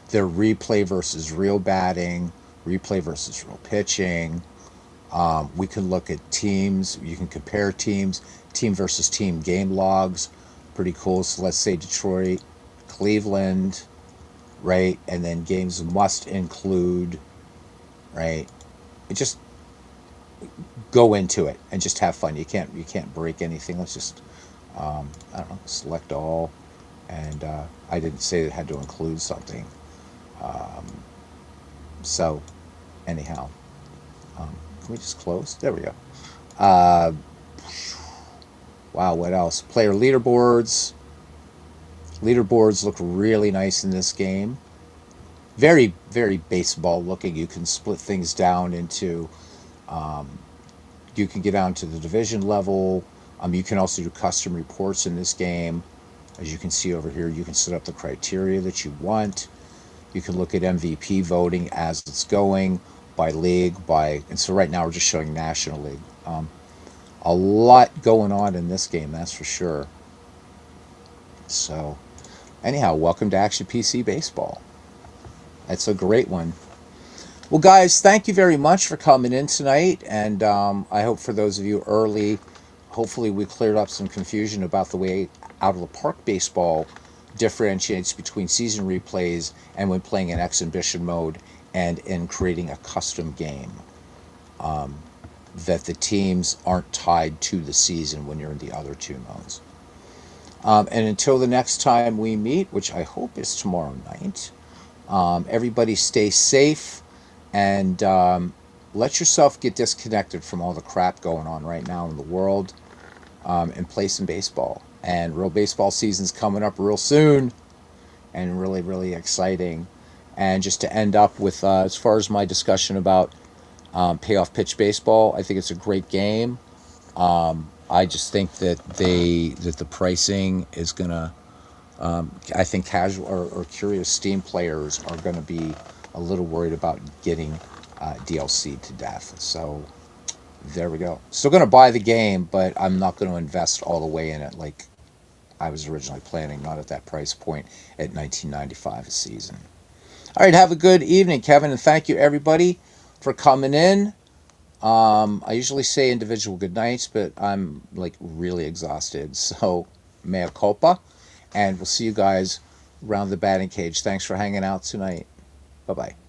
their replay versus real batting, replay versus real pitching. We can look at teams. You can compare teams, team versus team game logs. Pretty cool. So let's say Detroit, Cleveland, right? And then games must include, right? It just go into it and just have fun. You can't break anything. Let's just I don't know, select all, and I didn't say it had to include something. Um, so anyhow, can we just close? There we go. Uh, wow, what else? Player leaderboards. Leaderboards look really nice in this game. Very, very baseball looking. You can split things down into um, you can get down to the division level. You can also do custom reports in this game. As you can see over here, you can set up the criteria that you want. You can look at MVP voting as it's going by league, and so right now we're just showing National League. A lot going on in this game, that's for sure. So, anyhow, welcome to Action PC Baseball. It's a great one. Well, guys, thank you very much for coming in tonight, and I hope for those of you early, hopefully we cleared up some confusion about the way out of the park baseball differentiates between season replays and when playing in exhibition mode and in creating a custom game. That the teams aren't tied to the season when you're in the other two modes. And until the next time we meet, which I hope is tomorrow night, everybody stay safe and let yourself get disconnected from all the crap going on right now in the world, and play some baseball. And real baseball season's coming up real soon, and really, really exciting. And just to end up with, as far as my discussion about payoff pitch baseball, I think it's a great game. I just think that the pricing is gonna. I think casual or curious Steam players are going to be a little worried about getting DLC to death. So there we go. Still going to buy the game, but I'm not going to invest all the way in it like I was originally planning. Not at that price point at $19.95 a season. All right, have a good evening, Kevin, and thank you everybody for coming in. I usually say individual good nights, but I'm like really exhausted, so mea culpa. And we'll see you guys around the batting cage. Thanks for hanging out tonight. Bye bye.